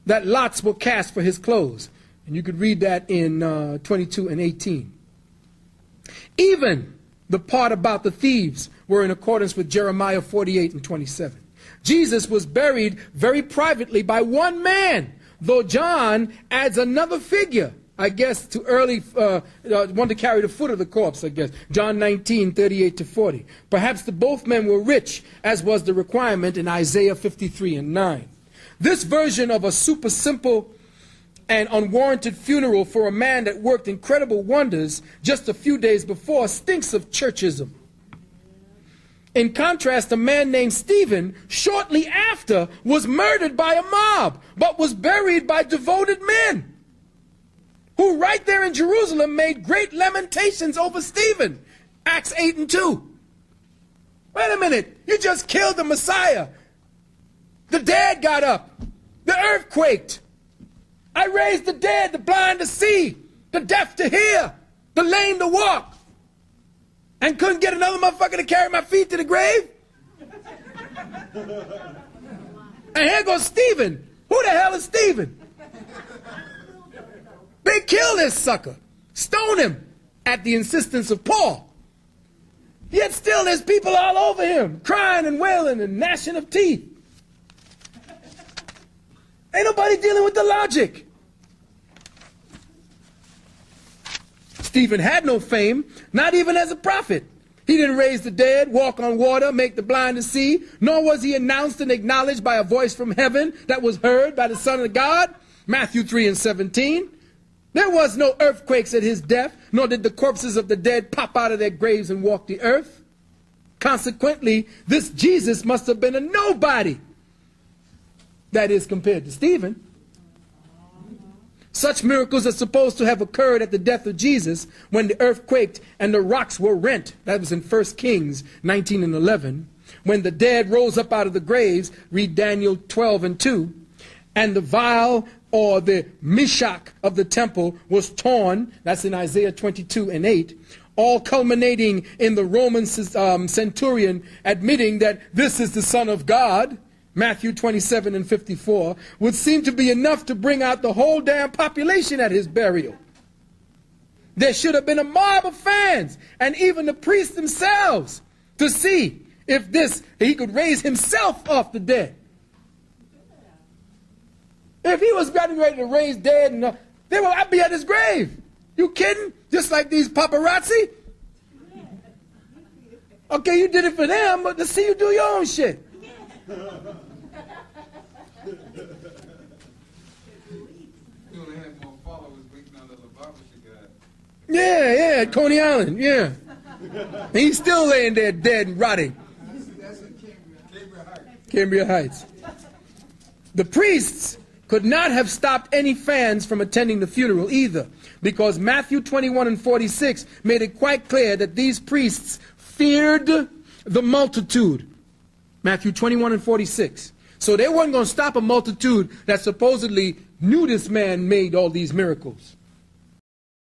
that lots were cast for his clothes. And you could read that in 22 and 18. Even the part about the thieves were in accordance with Jeremiah 48 and 27. Jesus was buried very privately by one man, though John adds another figure, I guess, to one to carry the foot of the corpse, I guess. John 19, 38 to 40. Perhaps both men were rich, as was the requirement in Isaiah 53 and 9. This version of a super simple and unwarranted funeral for a man that worked incredible wonders just a few days before stinks of churchism. In contrast, a man named Stephen, shortly after, was murdered by a mob, but was buried by devoted men, who right there in Jerusalem made great lamentations over Stephen. Acts 8 and 2. Wait a minute, you just killed the Messiah. The dead got up. The earth quaked. I raised the dead, the blind to see, the deaf to hear, the lame to walk. And couldn't get another motherfucker to carry my feet to the grave? And here goes Stephen. Who the hell is Stephen? They killed this sucker. Stone him at the insistence of Paul. Yet still there's people all over him, crying and wailing and gnashing of teeth. Ain't nobody dealing with the logic. Stephen had no fame, not even as a prophet. He didn't raise the dead, walk on water, make the blind to see, nor was he announced and acknowledged by a voice from heaven that was heard by the Son of God. Matthew 3 and 17. There was no earthquakes at his death, nor did the corpses of the dead pop out of their graves and walk the earth. Consequently, this Jesus must have been a nobody. that is compared to Stephen. Such miracles are supposed to have occurred at the death of Jesus when the earth quaked and the rocks were rent. That was in 1 Kings 19 and 11. When the dead rose up out of the graves, read Daniel 12 and 2. And the vial or the mishak of the temple was torn. That's in Isaiah 22 and 8. All culminating in the Roman centurion admitting that this is the Son of God. Matthew 27 and 54, would seem to be enough to bring out the whole damn population at his burial. There should have been a mob of fans, and even the priests themselves, to see if he could raise himself off the dead. If he was getting ready to raise dead, I'd be at his grave. You kidding? Just like these paparazzi? Okay, you did it for them, but let's see you do your own shit. Yeah, at Coney Island, yeah. And he's still laying there dead and rotting. That's in Cambria Heights. Cambria Heights. The priests could not have stopped any fans from attending the funeral either, because Matthew 21 and 46 made it quite clear that these priests feared the multitude. Matthew 21 and 46. So they weren't going to stop a multitude that supposedly knew this man made all these miracles.